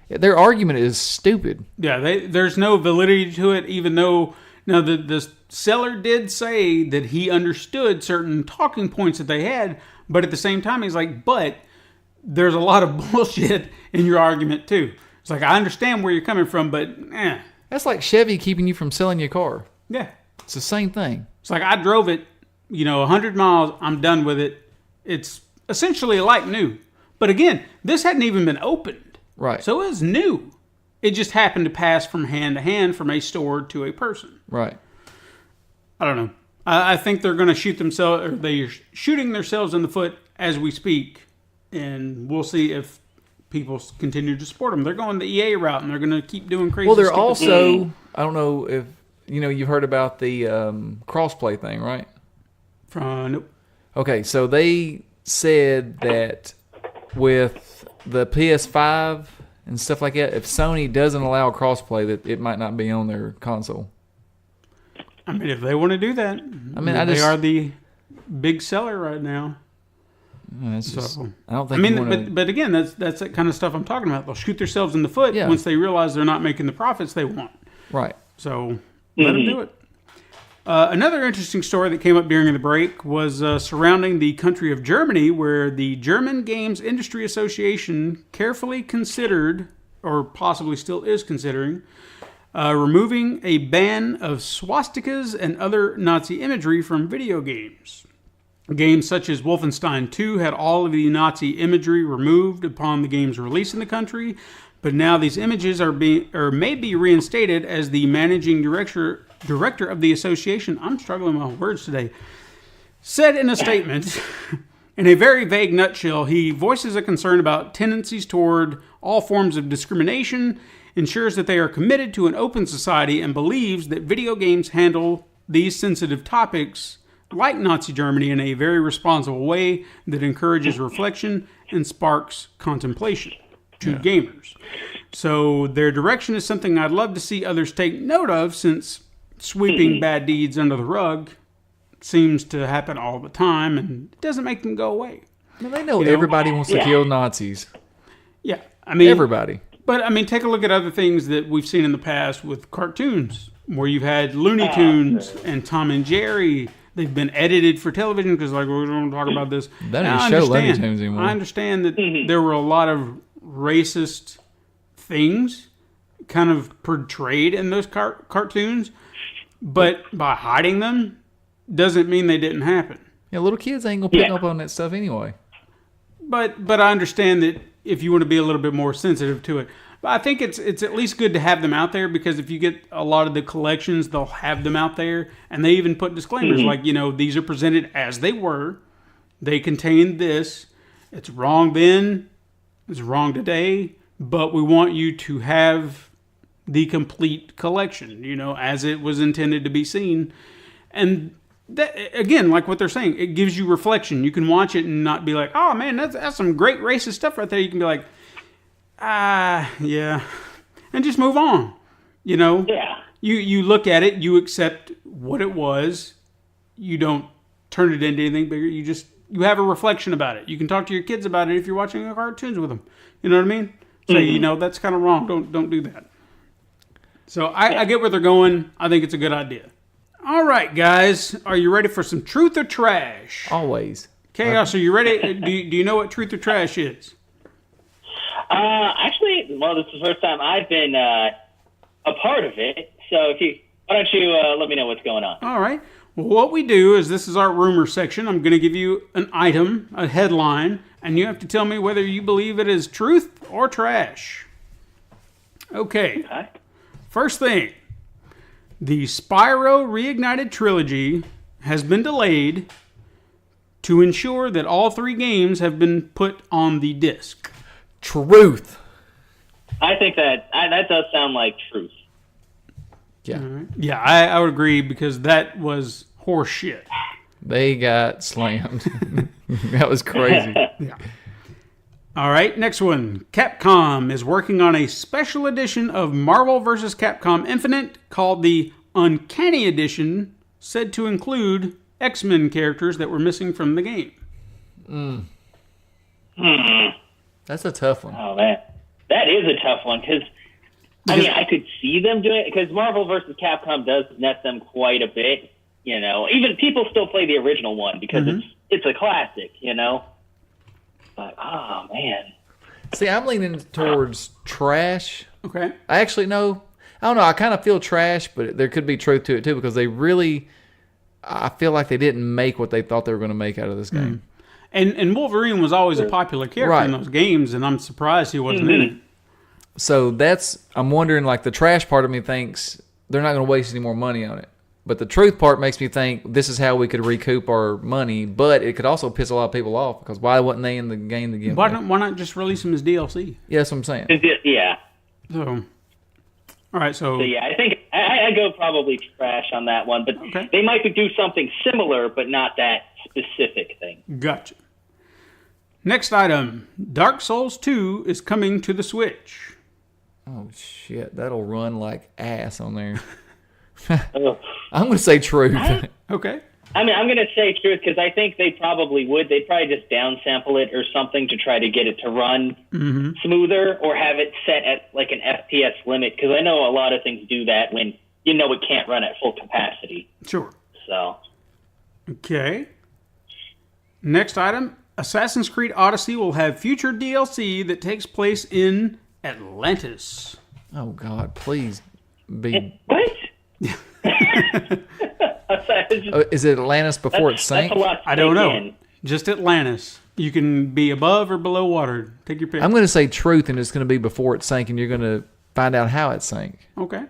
their argument is stupid. Yeah, there's no validity to it, even though now the seller did say that he understood certain talking points that they had, but at the same time, he's like, but there's a lot of bullshit in your argument, too. It's like, I understand where you're coming from, but That's like Chevy keeping you from selling your car. yeah. It's the same thing. It's like, I drove it, 100 miles, I'm done with it. It's essentially like new. But again, this hadn't even been opened. Right. So it was new. It just happened to pass from hand to hand from a store to a person. Right. I don't know. I think they're going to shoot themselves, or they're shooting themselves in the foot as we speak, and we'll see if people continue to support them. They're going the EA route, and they're going to keep doing crazy. Well, they're stupid also, I don't know if, you've heard about the crossplay thing, right? nope. Okay, so they said that with the PS5 and stuff like that, if Sony doesn't allow crossplay, that it might not be on their console. I mean, if they want to do that, they are the big seller right now. It's just, So, I don't think. but again, that's that kind of stuff I'm talking about. They'll shoot themselves in the foot once they realize they're not making the profits they want. Right. So let them do it. Another interesting story that came up during the break was surrounding the country of Germany, where the German Games Industry Association carefully considered, or possibly still is considering, removing a ban of swastikas and other Nazi imagery from video games. Games such as Wolfenstein 2 had all of the Nazi imagery removed upon the game's release in the country, but now these images may be reinstated, as the managing director of the association, I'm struggling with words today, said in a statement. In a very vague nutshell, he voices a concern about tendencies toward all forms of discrimination ensures that they are committed to an open society and believes that video games handle these sensitive topics like Nazi Germany in a very responsible way that encourages reflection and sparks contemplation to gamers. So their direction is something I'd love to see others take note of, since sweeping bad deeds under the rug seems to happen all the time and it doesn't make them go away. Well, they know everybody wants to kill Nazis. Yeah, I mean... Everybody. But, I mean, take a look at other things that we've seen in the past with cartoons, where you've had Looney Tunes and Tom and Jerry. They've been edited for television because, like, we're going to talk about this. They don't even show Looney Tunes anymore. I understand that there were a lot of racist things kind of portrayed in those cartoons, but by hiding them doesn't mean they didn't happen. Yeah, little kids ain't going to pick up on that stuff anyway. But I understand that if you want to be a little bit more sensitive to it. But I think it's at least good to have them out there, because if you get a lot of the collections, they'll have them out there. And they even put disclaimers like, these are presented as they were. They contain this. It's wrong then. It's wrong today. But we want you to have the complete collection, as it was intended to be seen. And that, again, like what they're saying, it gives you reflection. You can watch it and not be like, oh man, that's some great racist stuff right there. You can be like, yeah, and just move on. Yeah. You look at it, you accept what it was. You don't turn it into anything bigger. You have a reflection about it. You can talk to your kids about it if you're watching cartoons with them. You know what I mean? Say, that's kind of wrong. Don't do that. So I get where they're going. I think it's a good idea. All right, guys, are you ready for some truth or trash? Always. Chaos, are you ready? Do you know what truth or trash is? Actually, this is the first time I've been a part of it. So why don't you let me know what's going on? All right. Well, what we do is, this is our rumor section. I'm going to give you an item, a headline, and you have to tell me whether you believe it is truth or trash. Okay. First thing. The Spyro Reignited Trilogy has been delayed to ensure that all 3 games have been put on the disc. Truth. I think that does sound like truth. Yeah. Right. Yeah, I would agree, because that was horse shit. They got slammed. That was crazy. Yeah. All right, next one. Capcom is working on a special edition of Marvel vs. Capcom Infinite called the Uncanny Edition, said to include X-Men characters that were missing from the game. That's a tough one. Oh, man. That is a tough one, because, I could see them doing it, because Marvel vs. Capcom does net them quite a bit, Even people still play the original one, because it's a classic, But, oh, man. See, I'm leaning towards trash. Okay. I actually know. I don't know. I kind of feel trash, but there could be truth to it, too, because I feel like they didn't make what they thought they were going to make out of this game. And Wolverine was always a popular character in those games, and I'm surprised he wasn't in it. So I'm wondering, like, the trash part of me thinks they're not going to waste any more money on it. But the truth part makes me think this is how we could recoup our money, but it could also piss a lot of people off, because why wasn't they in the game to begin with? Why not just release them as DLC? Yeah, that's what I'm saying. Yeah. So, all right, so yeah, I think I go probably trash on that one, but they might do something similar, but not that specific thing. Gotcha. Next item, Dark Souls 2 is coming to the Switch. Oh, shit. That'll run like ass on there. I'm going to say truth. Okay. I'm going to say truth, because I think they probably would. They'd probably just downsample it or something to try to get it to run smoother, or have it set at like an FPS limit, because I know a lot of things do that when it can't run at full capacity. Sure. So. Okay. Next item, Assassin's Creed Odyssey will have future DLC that takes place in Atlantis. Oh, God, please be... What? Is it Atlantis before it sank? I don't know. Just Atlantis. You can be above or below water. Take your pick. I'm going to say truth, and it's going to be before it sank, and you're going to find out how it sank. Okay.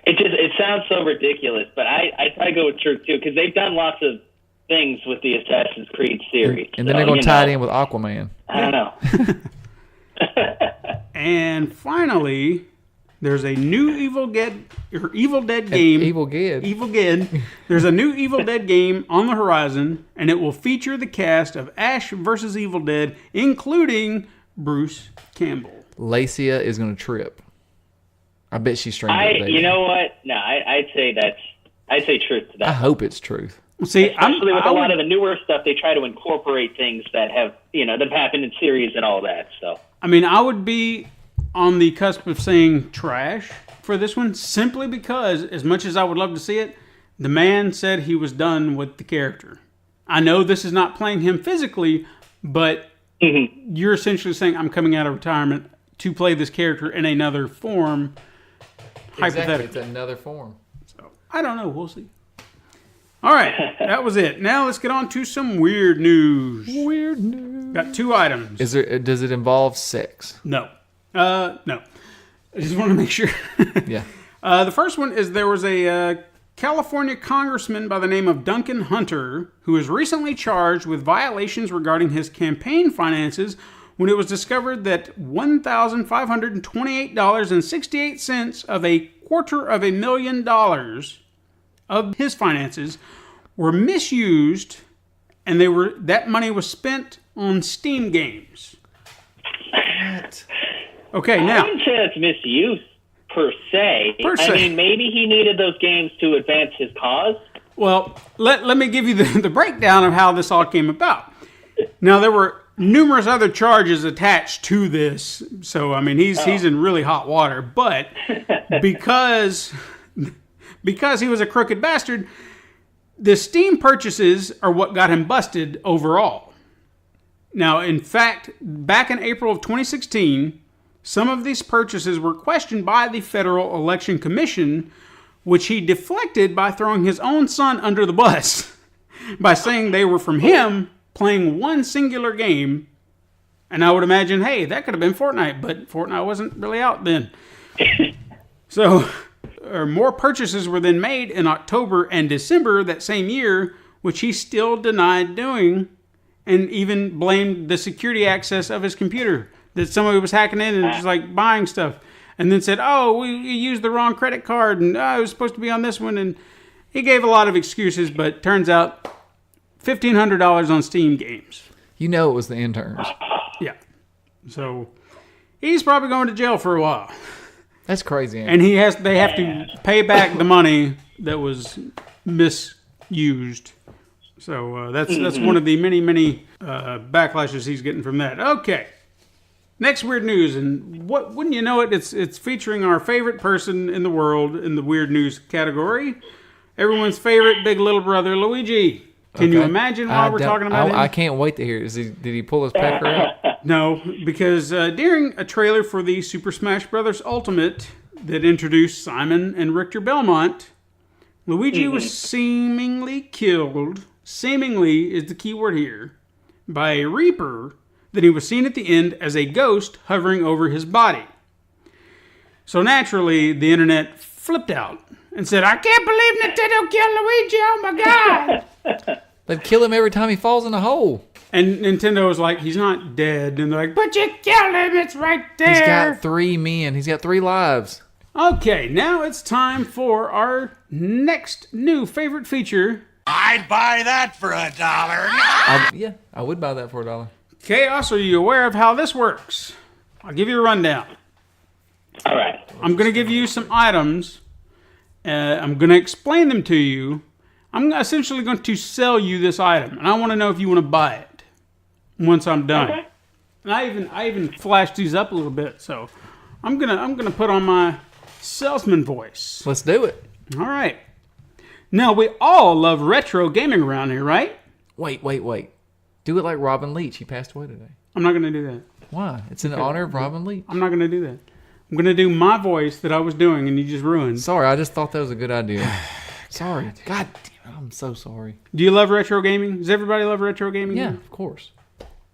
It sounds so ridiculous, but I try to go with truth too, because they've done lots of things with the Assassin's Creed series. And then they're going to tie it in with Aquaman. I don't know. And finally, There's a new Evil Dead game. Evil Dead. There's a new Evil Dead game on the horizon, and it will feature the cast of Ash vs. Evil Dead, including Bruce Campbell. Lacia is going to trip. I bet she's strangled. You know what? No, I'd say truth to that. I hope it's truth. See, especially with a lot of the newer stuff, they try to incorporate things that have happened in series and all that. So, I mean, I would be on the cusp of saying trash for this one, simply because, as much as I would love to see it, the man said he was done with the character. I know this is not playing him physically, but you're essentially saying, I'm coming out of retirement to play this character in another form, hypothetically. It's another form. So, I don't know. We'll see. All right, that was it. Now let's get on to some weird news. Got 2 items. Does it involve sex? No. No. I just want to make sure. Yeah. The first one is there was a California congressman by the name of Duncan Hunter who was recently charged with violations regarding his campaign finances when it was discovered that $1,528.68 of $250,000 of his finances were misused, and that money was spent on Steam games. What? Okay, now I wouldn't say that's misuse per se. I mean, maybe he needed those games to advance his cause. Well, let me give you the breakdown of how this all came about. Now, there were numerous other charges attached to this, so I mean he's in really hot water. But because he was a crooked bastard, the Steam purchases are what got him busted overall. Now, in fact, back in April of 2016, some of these purchases were questioned by the Federal Election Commission, which he deflected by throwing his own son under the bus by saying they were from him playing one singular game. And I would imagine, hey, that could have been Fortnite, but Fortnite wasn't really out then. So, more purchases were then made in October and December that same year, which he still denied doing, and even blamed the security access of his computer, that somebody was hacking in and just like buying stuff, and then said, oh, we used the wrong credit card, and I was supposed to be on this one, and he gave a lot of excuses, but turns out $1,500 on Steam games. You know it was the interns. Yeah. So he's probably going to jail for a while. That's crazy. And they have to pay back the money that was misused. So that's one of the many backlashes he's getting from that. Okay. Next weird news, and wouldn't you know it? It's featuring our favorite person in the world in the weird news category. Everyone's favorite big little brother, Luigi. Can you imagine why we're talking about him? I can't wait to hear it. Did he pull his pecker out? No, because during a trailer for the Super Smash Bros. Ultimate that introduced Simon and Richter Belmont, Luigi was seemingly killed, seemingly is the key word here, by a Reaper that he was seen at the end as a ghost hovering over his body. So naturally, the internet flipped out and said, I can't believe Nintendo killed Luigi, oh my God! They'd kill him every time he falls in a hole. And Nintendo was like, he's not dead. And they're like, but you killed him, it's right there. He's got 3 men. He's got 3 lives. Okay, now it's time for our next new favorite feature. I'd buy that for $1. Yeah, I would buy that for $1. Chaos, are you aware of how this works? I'll give you a rundown. All right. I'm going to give you some items. I'm going to explain them to you. I'm essentially going to sell you this item, and I want to know if you want to buy it once I'm done. Okay. And I even flashed these up a little bit, so I'm gonna put on my salesman voice. Let's do it. All right. Now we all love retro gaming around here, right? Wait. Do it like Robin Leach. He passed away today. I'm not gonna do that. Why? It's in honor of Robin Leach. I'm not gonna do that. I'm gonna do my voice that I was doing, and you just ruined. Sorry, I just thought that was a good idea. Sorry. God damn it, I'm so sorry. Do you love retro gaming? Does everybody love retro gaming? Yeah, of course.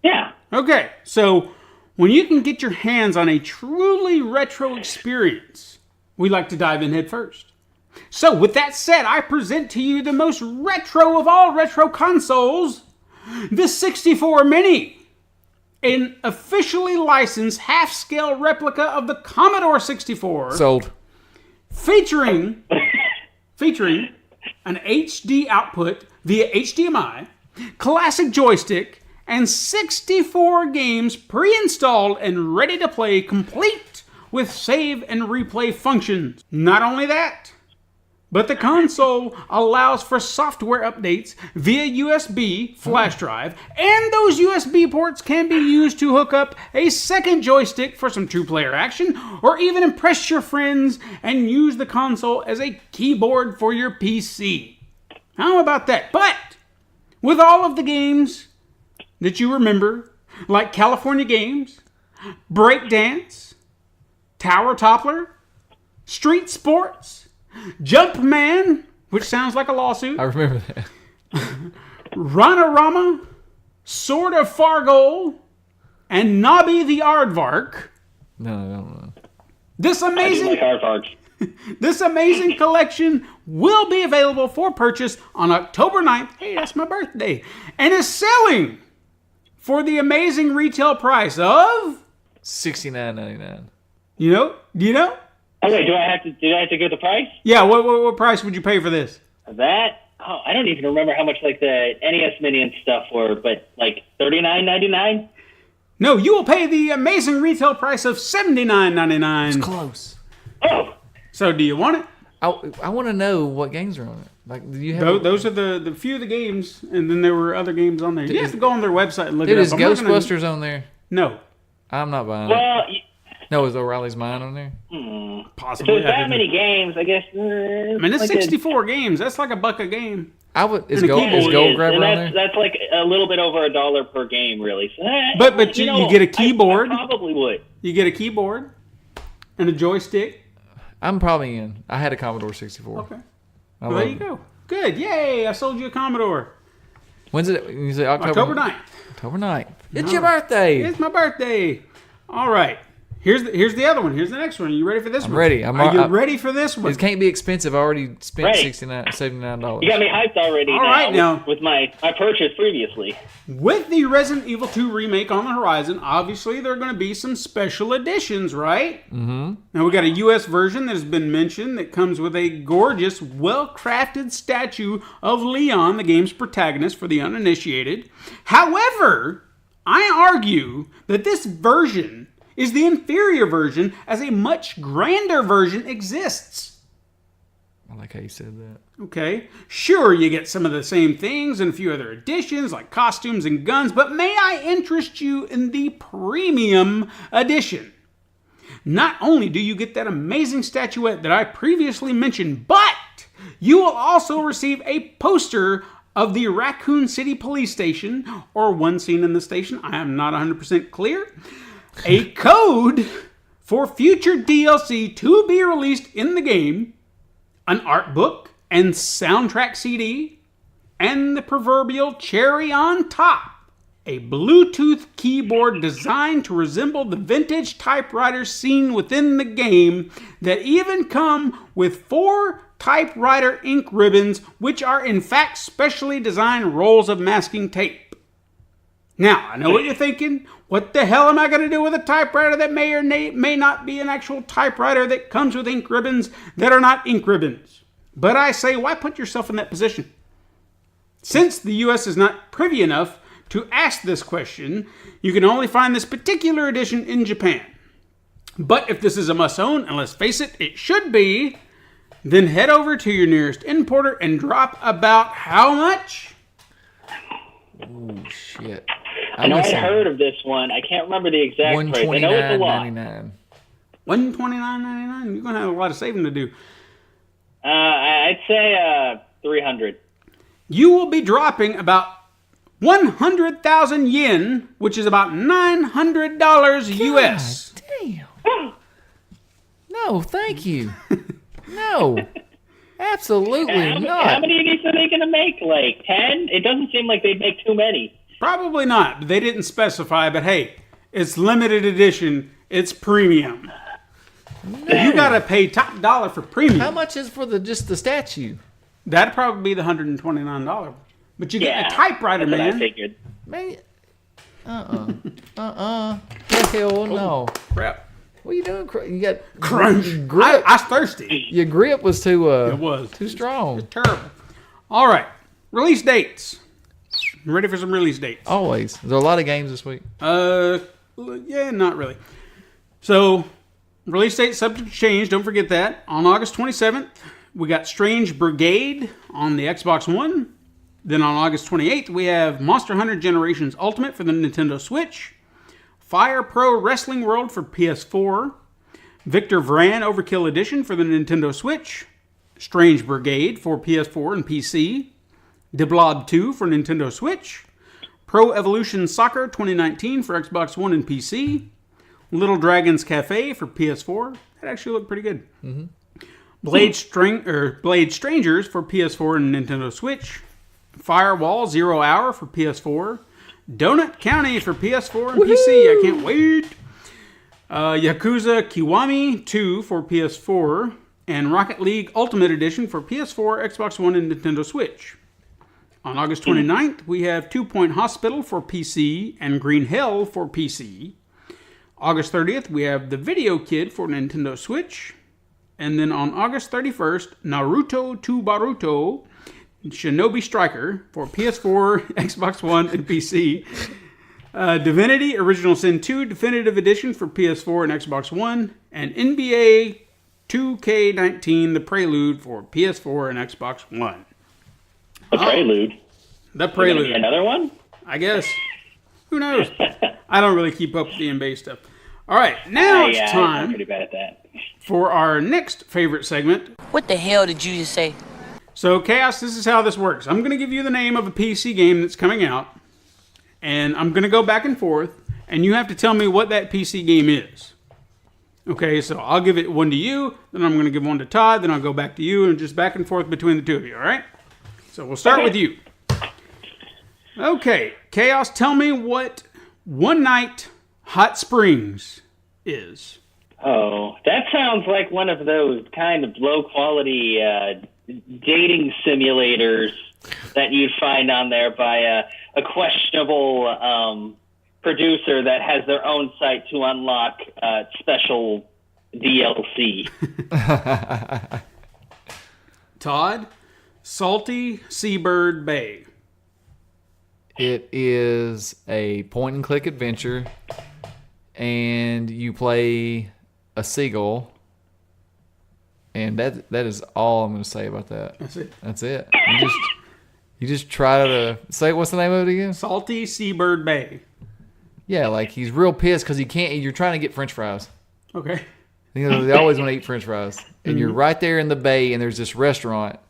Yeah. Okay, so when you can get your hands on a truly retro experience, we like to dive in head first. So with that said, I present to you the most retro of all retro consoles, the 64 Mini. an officially licensed half-scale replica of the Commodore 64. Sold. Featuring an HD output via HDMI, classic joystick, and 64 games pre-installed and ready to play, complete with save and replay functions. Not only that, but the console allows for software updates via USB flash drive, and those USB ports can be used to hook up a second joystick for some two-player action, or even impress your friends and use the console as a keyboard for your PC. How about that? But with all of the games that you remember, like California Games, Breakdance, Tower Toppler, Street Sports, Jumpman, which sounds like a lawsuit, I remember that. Rana-Rama, Sword of Fargoal, and Nobby the Aardvark. No. This I do amazing like aardvarks. This amazing collection will be available for purchase on October 9th. Hey, that's my birthday. And is selling for the amazing retail price of... $69.99. Do you know? Oh wait, do I have to get the price? Yeah, what price would you pay for this? That I don't even remember how much like the NES Minion stuff were, but like $39.99. No, you will pay the amazing retail price of $79.99. Close. Oh, So do you want it? I want to know what games are on it. Like, do you have Those are the few of the games, and then there were other games on there. You have to go on their website and look Dude, it up. is I'm not gonna- Ghostbusters on there? No. I'm not buying it. well, No, is O'Reilly's Mine on there? Possibly. there's that many games, I guess. I mean, it's like 64 games. That's like $1 a game. Is And a Gold keyboard. Grabber and on there? that's like a little bit over $1 per game, really. So, But you get a keyboard. I probably would. You get a keyboard and a joystick. I'm probably in. I had a Commodore 64. Okay. I Well, there love you it. go. Good. Yay, I sold you a Commodore. When's it? You say October 9th. October 9th. It's your birthday. It's my birthday. All right. Here's the other one. Here's the next one. Are you ready for this one? ready. Are you ready for this one? It can't be expensive. I already spent Right. $79. You got me hyped already. All right, now. with my purchase previously. With the Resident Evil 2 remake on the horizon, obviously there are going to be some special editions, right? Mm-hmm. Now we got a U.S. version that has been mentioned that comes with a gorgeous, well-crafted statue of Leon, the game's protagonist, for the uninitiated. However, I argue that this version is the inferior version, as a much grander version exists. I like how you said that. Okay, sure, you get some of the same things and a few other additions like costumes and guns, but may I interest you in the premium edition? Not only do you get that amazing statuette that I previously mentioned, but you will also receive a poster of the Raccoon City Police Station, or one scene in the station, I am not 100% clear, a code for future DLC to be released in the game, an art book and soundtrack CD, and the proverbial cherry on top, a Bluetooth keyboard designed to resemble the vintage typewriter seen within the game, that even come with 4 typewriter ink ribbons, which are in fact specially designed rolls of masking tape. Now, I know what you're thinking. What the hell am I going to do with a typewriter that may or may not be an actual typewriter that comes with ink ribbons that are not ink ribbons? But I say, why put yourself in that position? Since the U.S. is not privy enough to ask this question, you can only find this particular edition in Japan. But if this is a must-own, and let's face it, it should be, then head over to your nearest importer and drop about how much? Oh, shit. I know I'd heard of this one. I can't remember the exact price. I know it's a lot. $129.99. $129.99. You're going to have a lot of saving to do. I'd say 300. You will be dropping about 100,000 yen, which is about $900 US. Damn. No, thank you. No. Absolutely not. How many of these are they going to make? Like 10? It doesn't seem like they'd make too many. Probably not. They didn't specify, but hey, it's limited edition. It's premium. No. You got to pay top dollar for premium. How much is for just the statue? That'd probably be the $129. But you get a typewriter, that's man. what I figured. Man, Hell no. Crap. What are you doing? You got Crunch. grip. I was thirsty. Your grip was too. It was too strong. terrible. All right. Release dates. You ready for some release dates? Always. Is there a lot of games this week? Yeah, not really. So, release date subject to change. Don't forget that. On August 27th, we got Strange Brigade on the Xbox One. Then on August 28th, we have Monster Hunter Generations Ultimate for the Nintendo Switch. Fire Pro Wrestling World for PS4. Victor Vran Overkill Edition for the Nintendo Switch. Strange Brigade for PS4 and PC. De Blob 2 for Nintendo Switch. Pro Evolution Soccer 2019 for Xbox One and PC. Little Dragon's Cafe for PS4. That actually looked pretty good. Mm-hmm. Blade Strangers for PS4 and Nintendo Switch. Firewall 0 Hour for PS4. Donut County for PS4 and PC. I can't wait. Yakuza Kiwami 2 for PS4. And Rocket League Ultimate Edition for PS4, Xbox One, and Nintendo Switch. On August 29th, we have 2 Point Hospital for PC and Green Hell for PC. August 30th, we have The Video Kid for Nintendo Switch. And then on August 31st, Naruto 2 Baruto Shinobi Striker for PS4, Xbox One, and PC. Divinity Original Sin 2 Definitive Edition for PS4 and Xbox One. And NBA 2K19 The Prelude for PS4 and Xbox One. The Prelude? The Prelude. Another one? I guess. Who knows? I don't really keep up with the NBA stuff. All right, now it's I'm time pretty bad at that. for our next favorite segment. What the hell did you just say? So, Chaos, this is how this works. I'm going to give you the name of a PC game that's coming out, and I'm going to go back and forth, and you have to tell me what that PC game is. Okay, so I'll give it one to you, then I'm going to give one to Todd, then I'll go back to you, and just back and forth between the two of you, all right? So we'll start with you. Okay, Chaos, tell me what One Night Hot Springs is. Oh, that sounds like one of those kind of low-quality dating simulators that you'd find on there by a questionable producer that has their own site to unlock special DLC. Todd, Salty Seabird Bay. It is a point-and-click adventure, and you play a seagull, and that is all I'm going to say about that. That's it. You just try to say, what's the name of it again? Salty Seabird Bay. Yeah, like he's real pissed because he can't. You're trying to get French fries. Okay. You know, they always want to eat French fries, and you're right there in the bay, and there's this restaurant,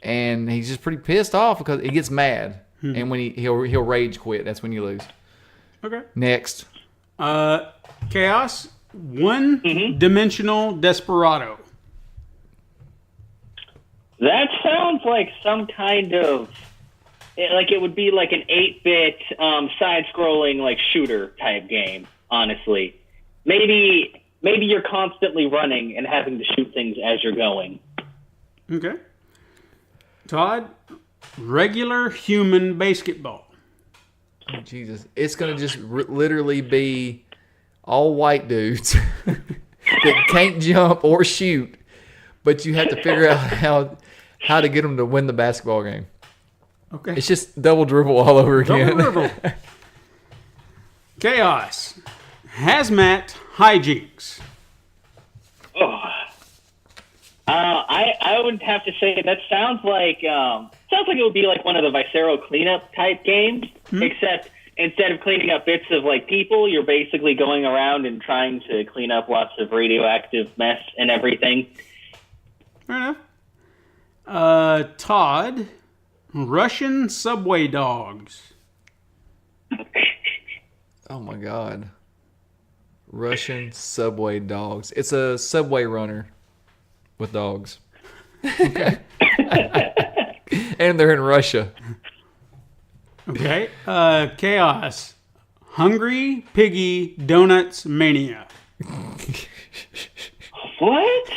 and he's just pretty pissed off because he gets mad, and when he'll rage quit. That's when you lose. Okay. Next. Chaos, One-Dimensional Desperado. That sounds like some kind of, like it would be like an 8-bit side-scrolling like shooter type game, honestly. Maybe you're constantly running and having to shoot things as you're going. Okay. Todd, Regular Human Basketball. Oh, Jesus. It's going to just literally be all white dudes that can't jump or shoot, but you have to figure out how to get them to win the basketball game. Okay. It's just double dribble all over again. Double dribble. Chaos, Hazmat Hijinks. Oh. I would have to say that sounds like it would be like one of the Visceral cleanup type games, except instead of cleaning up bits of like people, you're basically going around and trying to clean up lots of radioactive mess and everything. Fair enough. Todd, Russian Subway Dogs. Oh my God. Russian Subway Dogs. It's a Subway runner with dogs. Okay. And they're in Russia. Okay. Chaos, Hungry Piggy Donuts Mania. What?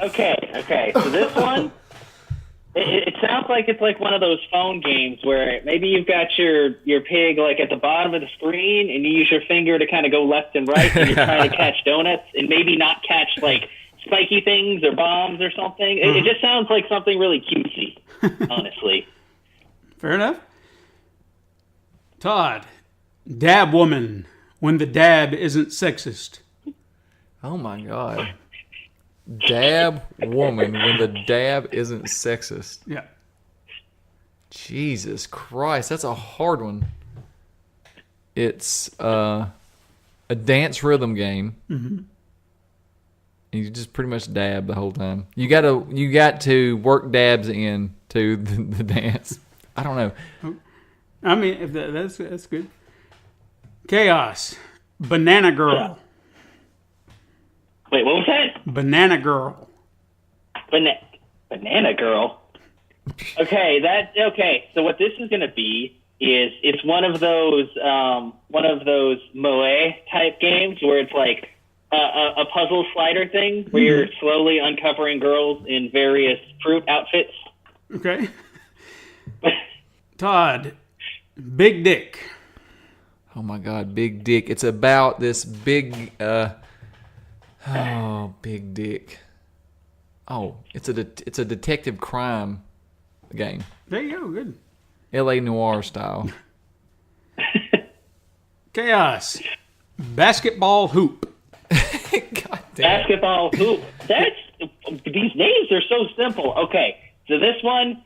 Okay. So this one, It sounds like it's like one of those phone games where maybe you've got your pig like at the bottom of the screen and you use your finger to kind of go left and right and you're trying to catch donuts and maybe not catch like spiky things or bombs or something. It just sounds like something really cutesy, honestly. Fair enough. Todd, dab woman when the dab isn't sexist. Oh my God. Dab woman when the dab isn't sexist. Yeah. Jesus Christ, that's a hard one. It's a dance rhythm game. Mm-hmm. And you just pretty much dab the whole time. You got to work dabs in to the dance. I don't know. I mean, if that's good. Chaos, Banana Girl. Wait, what was that? Banana Girl. Banana Girl. Okay. So what this is going to be is it's one of those moe type games where it's like a puzzle slider thing where you're slowly uncovering girls in various fruit outfits. Okay. Todd, Big Dick. Oh my God, Big Dick. It's about this big. Big Dick. Oh, it's a detective crime game. There you go. Good. L.A. Noire style. Chaos, Basketball Hoop. God damn. Basketball hoop. These names are so simple. Okay, so this one,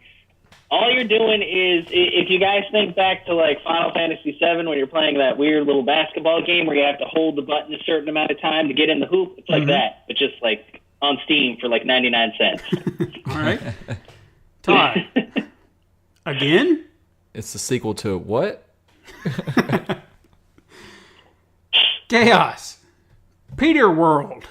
all you're doing is, if you guys think back to like Final Fantasy VII when you're playing that weird little basketball game where you have to hold the button a certain amount of time to get in the hoop, it's like that, but just like on Steam for like 99 cents. All right. Todd, again? It's the sequel to what? Chaos, Peter World.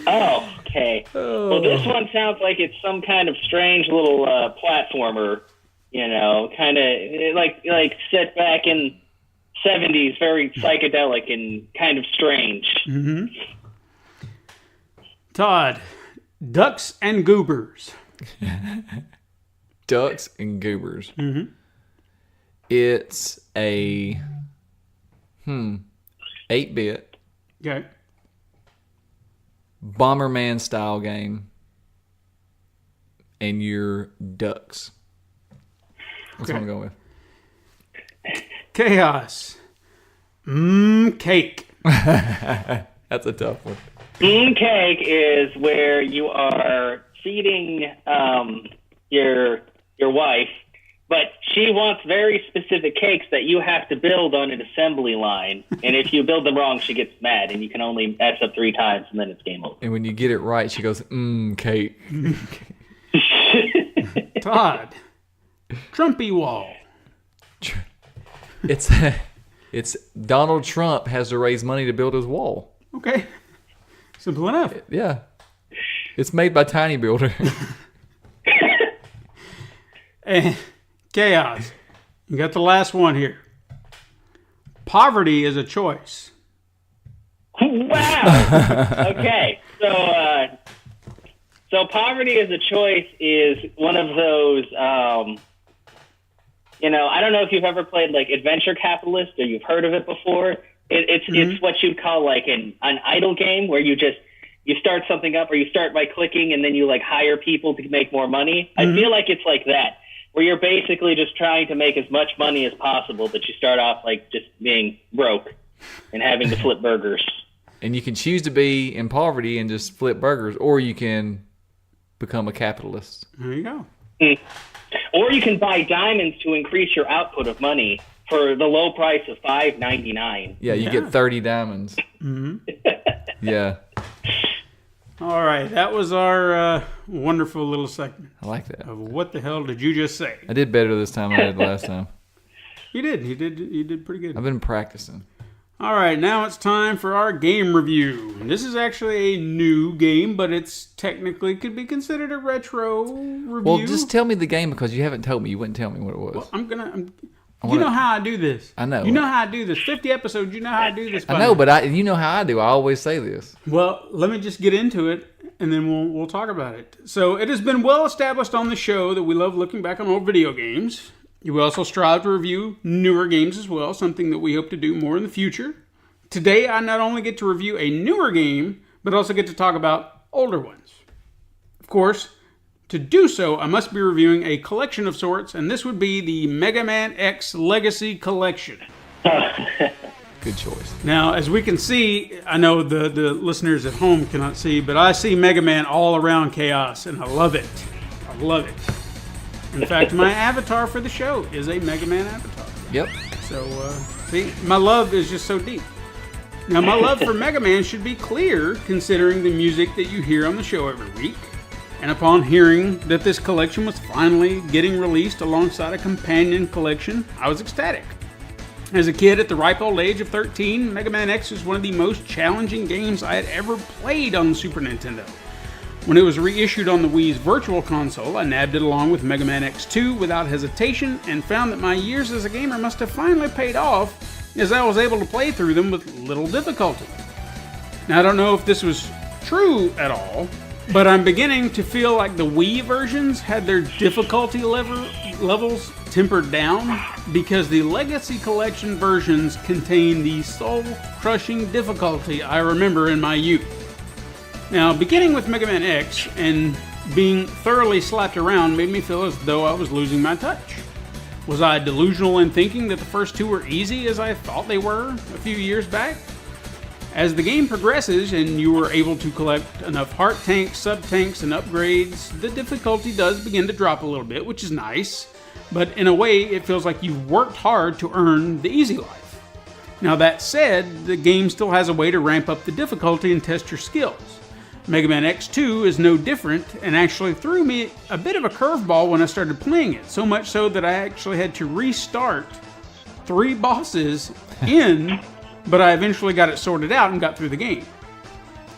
Oh, okay. Well, this one sounds like it's some kind of strange little platformer, kind of like set back in 70s, very psychedelic and kind of strange. Mm-hmm. Todd, Ducks and Goobers. Ducks and Goobers. Mm-hmm. It's a 8-bit Okay. Bomberman style game, and you're ducks. That's what I'm going with. Chaos, Cake. That's a tough one. Cake is where you are feeding your wife, but she wants very specific cakes that you have to build on an assembly line. And if you build them wrong, she gets mad, and you can only mess up 3 times, and then it's game over. And when you get it right, she goes, cake. Todd, Trumpy Wall. It's Donald Trump has to raise money to build his wall. Okay. Simple enough. Yeah. It's made by Tiny Builder. And Chaos, you got the last one here. Poverty is a choice. Wow. Okay. So poverty is a choice is one of those, I don't know if you've ever played like Adventure Capitalist or you've heard of it before. It's what you'd call like an idle game where you start something up or you start by clicking and then you like hire people to make more money. I feel like it's like that, where you're basically just trying to make as much money as possible, but you start off like just being broke and having to flip burgers. And you can choose to be in poverty and just flip burgers, or you can become a capitalist. There you go. Or you can buy diamonds to increase your output of money for the low price of $5.99. Yeah, you get 30 diamonds. Mm-hmm. Yeah. All right, that was our wonderful little segment I like that. of What the Hell Did You Just Say? I did better this time than I did last time. You did pretty good. I've been practicing. All right, now it's time for our game review. This is actually a new game, but it's technically could be considered a retro review. Well, just tell me the game because you haven't told me. You wouldn't tell me what it was. Well, You know how I do this. I know. You know how I do this. 50 episodes, you know how I do this. I know, but you know how I do. I always say this. Well, let me just get into it, and then we'll talk about it. So it has been well established on the show that we love looking back on old video games. We also strive to review newer games as well, something that we hope to do more in the future. Today, I not only get to review a newer game, but also get to talk about older ones. Of course, to do so, I must be reviewing a collection of sorts, and this would be the Megaman X Legacy Collection. Good choice. Now, as we can see, I know the listeners at home cannot see, but I see Mega Man all around Chaos, and I love it. I love it. In fact, my avatar for the show is a Mega Man avatar. Yep. So, see, my love is just so deep. Now, my love for Mega Man should be clear, considering the music that you hear on the show every week. And upon hearing that this collection was finally getting released alongside a companion collection, I was ecstatic. As a kid at the ripe old age of 13, Mega Man X was one of the most challenging games I had ever played on the Super Nintendo. When it was reissued on the Wii's Virtual Console, I nabbed it along with Mega Man X2 without hesitation and found that my years as a gamer must have finally paid off, as I was able to play through them with little difficulty. Now, I don't know if this was true at all, but I'm beginning to feel like the Wii versions had their difficulty levels tempered down because the Legacy Collection versions contain the soul-crushing difficulty I remember in my youth. Now, beginning with Mega Man X and being thoroughly slapped around made me feel as though I was losing my touch. Was I delusional in thinking that the first two were easy as I thought they were a few years back? As the game progresses and you are able to collect enough heart tanks, sub-tanks, and upgrades, the difficulty does begin to drop a little bit, which is nice, but in a way it feels like you've worked hard to earn the easy life. Now that said, the game still has a way to ramp up the difficulty and test your skills. Mega Man X2 is no different and actually threw me a bit of a curveball when I started playing it, so much so that I actually had to restart 3 bosses but I eventually got it sorted out and got through the game.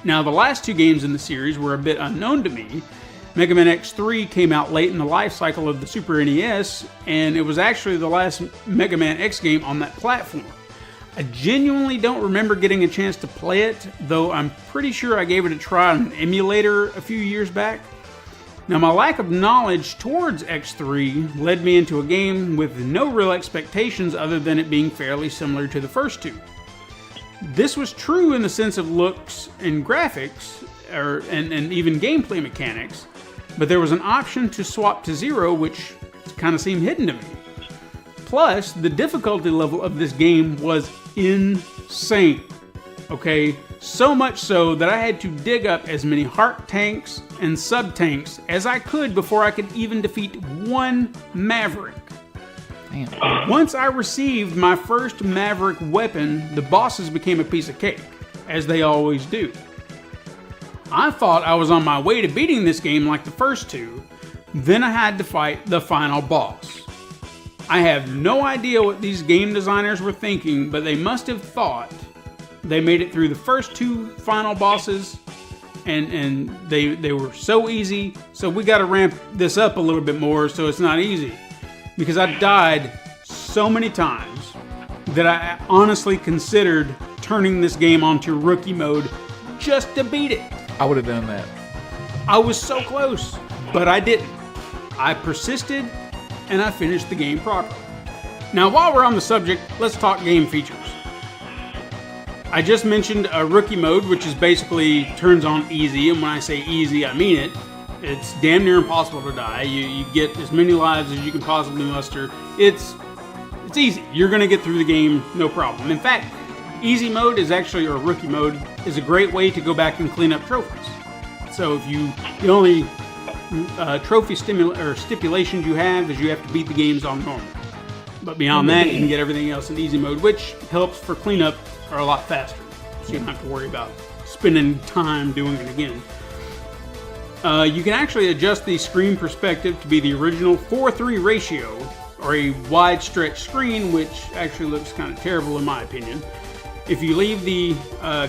Now, the last 2 games in the series were a bit unknown to me. Mega Man X3 came out late in the life cycle of the Super NES, and it was actually the last Mega Man X game on that platform. I genuinely don't remember getting a chance to play it, though I'm pretty sure I gave it a try on an emulator a few years back. Now, my lack of knowledge towards X3 led me into a game with no real expectations other than it being fairly similar to the first 2. This was true in the sense of looks and graphics, and even gameplay mechanics, but there was an option to swap to 0, which kind of seemed hidden to me. Plus, the difficulty level of this game was insane. Okay, so much so that I had to dig up as many heart tanks and sub-tanks as I could before I could even defeat one Maverick. Damn. Once I received my first Maverick weapon, the bosses became a piece of cake, as they always do. I thought I was on my way to beating this game like the first 2, then I had to fight the final boss. I have no idea what these game designers were thinking, but they must have thought they made it through the first 2 final bosses, and they were so easy, so we got to ramp this up a little bit more so it's not easy. Because I died so many times that I honestly considered turning this game onto rookie mode just to beat it. I would have done that. I was so close, but I didn't. I persisted, and I finished the game properly. Now, while we're on the subject, let's talk game features. I just mentioned a rookie mode, which is basically turns on easy, and when I say easy, I mean it. It's damn near impossible to die. You get as many lives as you can possibly muster. It's easy. You're going to get through the game, no problem. In fact, easy mode is actually, or rookie mode, is a great way to go back and clean up trophies. So if the only trophy stipulations you have is you have to beat the games on normal. But beyond that, you can get everything else in easy mode, which helps for cleanup or a lot faster. So you don't have to worry about spending time doing it again. You can actually adjust the screen perspective to be the original 4:3 ratio, or a wide stretch screen, which actually looks kind of terrible in my opinion. If you leave the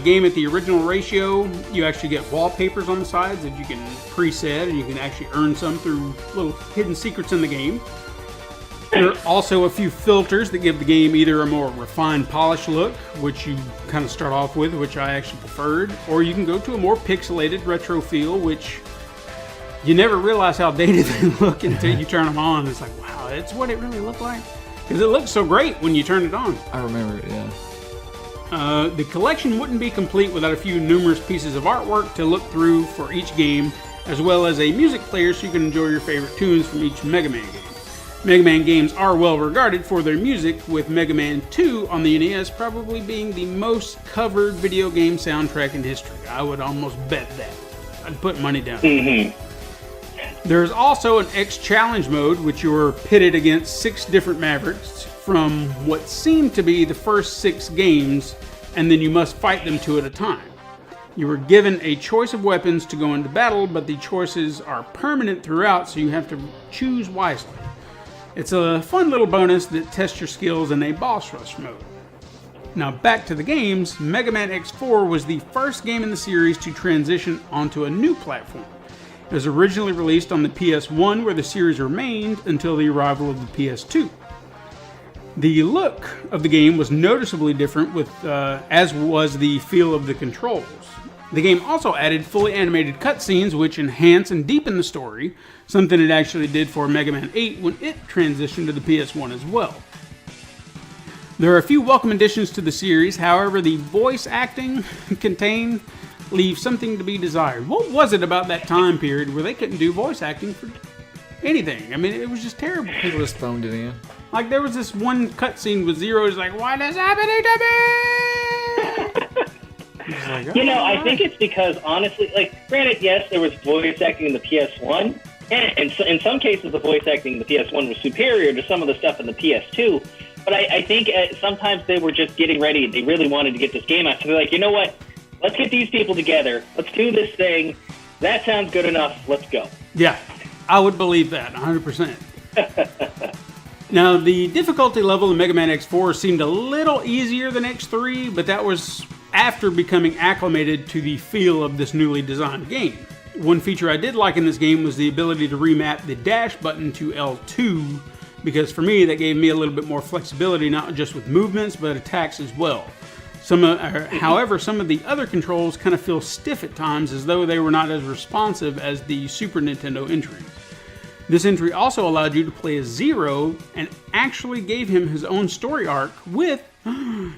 game at the original ratio, you actually get wallpapers on the sides that you can preset, and you can actually earn some through little hidden secrets in the game. There are also a few filters that give the game either a more refined, polished look, which you kind of start off with, which I actually preferred, or you can go to a more pixelated retro feel, which you never realize how dated they look until you turn them on. It's like, wow, it's what it really looked like. Because it looks so great when you turn it on. I remember it, yeah. The collection wouldn't be complete without a few numerous pieces of artwork to look through for each game, as well as a music player so you can enjoy your favorite tunes from each Mega Man game. Mega Man games are well regarded for their music, with Mega Man 2 on the NES probably being the most covered video game soundtrack in history. I would almost bet that. I'd put money down. There's also an X Challenge mode, which you are pitted against 6 different Mavericks from what seem to be the first 6 games, and then you must fight them 2 at a time. You were given a choice of weapons to go into battle, but the choices are permanent throughout, so you have to choose wisely. It's a fun little bonus that tests your skills in a boss rush mode. Now back to the games, Mega Man X4 was the first game in the series to transition onto a new platform. It was originally released on the PS1, where the series remained until the arrival of the PS2. The look of the game was noticeably different, as was the feel of the controls. The game also added fully animated cutscenes, which enhance and deepen the story, something it actually did for Mega Man 8 when it transitioned to the PS1 as well. There are a few welcome additions to the series, however, the voice acting contained leaves something to be desired. What was it about that time period where they couldn't do voice acting for anything? I mean, it was just terrible. People just phoned it in. Like, there was this one cutscene with Zero is like, what is happening to me? Like, You know, I think it's because, honestly, like, granted, yes, there was voice acting in the PS1, and so in some cases the voice acting in the PS1 was superior to some of the stuff in the PS2, but I think sometimes they were just getting ready. They really wanted to get this game out, so they're like, you know what? Let's get these people together. Let's do this thing. That sounds good enough. Let's go. Yeah, I would believe that, 100%. Now, the difficulty level in Mega Man X4 seemed a little easier than X3, but that was after becoming acclimated to the feel of this newly designed game. One feature I did like in this game was the ability to remap the dash button to L2, because for me that gave me a little bit more flexibility, not just with movements, but attacks as well. However, some of the other controls kind of feel stiff at times, as though they were not as responsive as the Super Nintendo entry. This entry also allowed you to play as Zero and actually gave him his own story arc with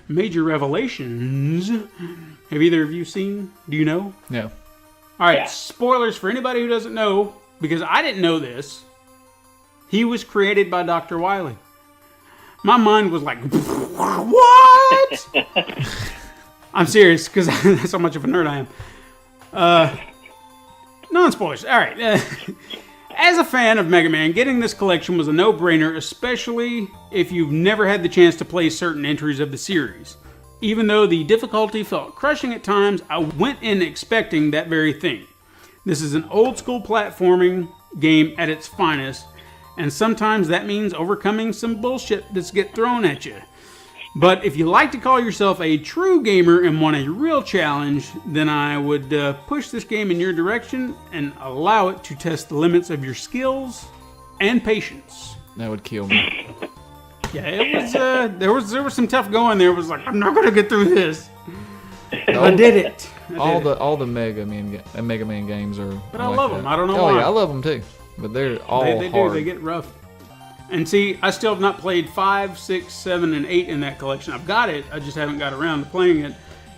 major revelations. Have either of you seen? Do you know? No. All right, Yeah. Spoilers for anybody who doesn't know, because I didn't know this. He was created by Dr. Wily. My mind was like, what? I'm serious, because that's how much of a nerd I am. Non-spoilers. All right. As a fan of Mega Man, getting this collection was a no-brainer, especially if you've never had the chance to play certain entries of the series. Even though the difficulty felt crushing at times, I went in expecting that very thing. This is an old-school platforming game at its finest, and sometimes that means overcoming some bullshit that's get thrown at you. But if you like to call yourself a true gamer and want a real challenge, then I would push this game in your direction and allow it to test the limits of your skills and patience. That would kill me. Yeah, it was. There was some tough going there. It was like, I'm not going to get through this. I did it. All the Mega Man games are. But I like love that. them. I don't know Oh why. yeah, I love them too. But they're all They hard. do. They get rough. And see, I still have not played 5, 6, 7, and 8 in that collection. I've got it. I just haven't got around to playing it.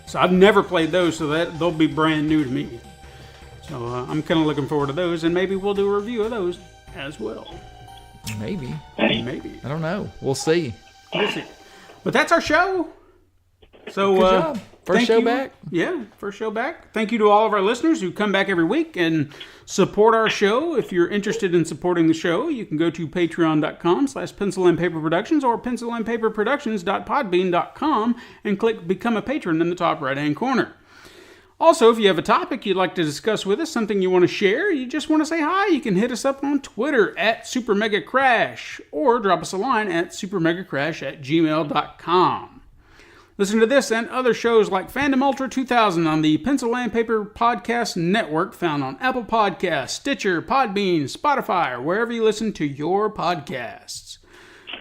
So I've never played those, so they'll be brand new to me. So I'm kind of looking forward to those, and maybe we'll do a review of those as well. Maybe. Maybe. I don't know. We'll see. We'll see. But that's our show. So Good job. First thank show you. back. Yeah, first show back. Thank you to all of our listeners who come back every week and support our show. If you're interested in supporting the show, you can go to patreon.com/pencilandpaperproductions or pencilandpaperproductions.podbean.com and click Become a Patron in the top right-hand corner. Also, if you have a topic you'd like to discuss with us, something you want to share, you just want to say hi, you can hit us up on Twitter at SuperMegaCrash or drop us a line at supermegacrash@gmail.com. Listen to this and other shows like Fandom Ultra 2000 on the Pencil and Paper Podcast Network, found on Apple Podcasts, Stitcher, Podbean, Spotify, or wherever you listen to your podcasts.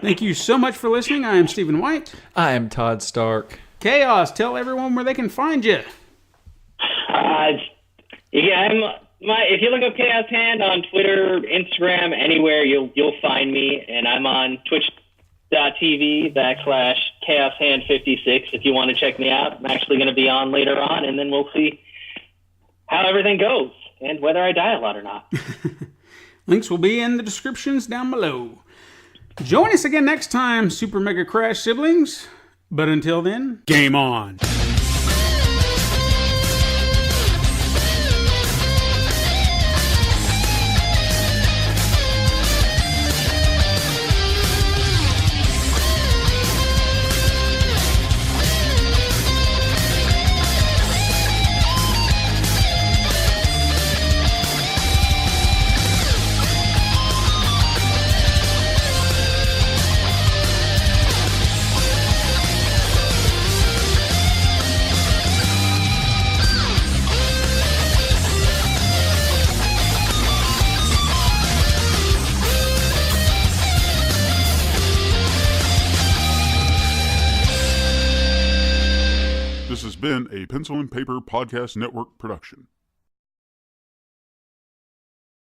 Thank you so much for listening. I am Stephen White. I am Todd Stark. Chaos, tell everyone where they can find you. If you look up Chaos Hand on Twitter, Instagram, anywhere, you'll find me, and I'm on twitch.tv/ChaosHand56 if you want to check me out. I'm actually going to be on later on, and then we'll see how everything goes and whether I die a lot or not. Links will be in the descriptions down below. Join us again next time, Super Mega Crash siblings. But until then, game on. This has been a Pencil and Paper Podcast Network production.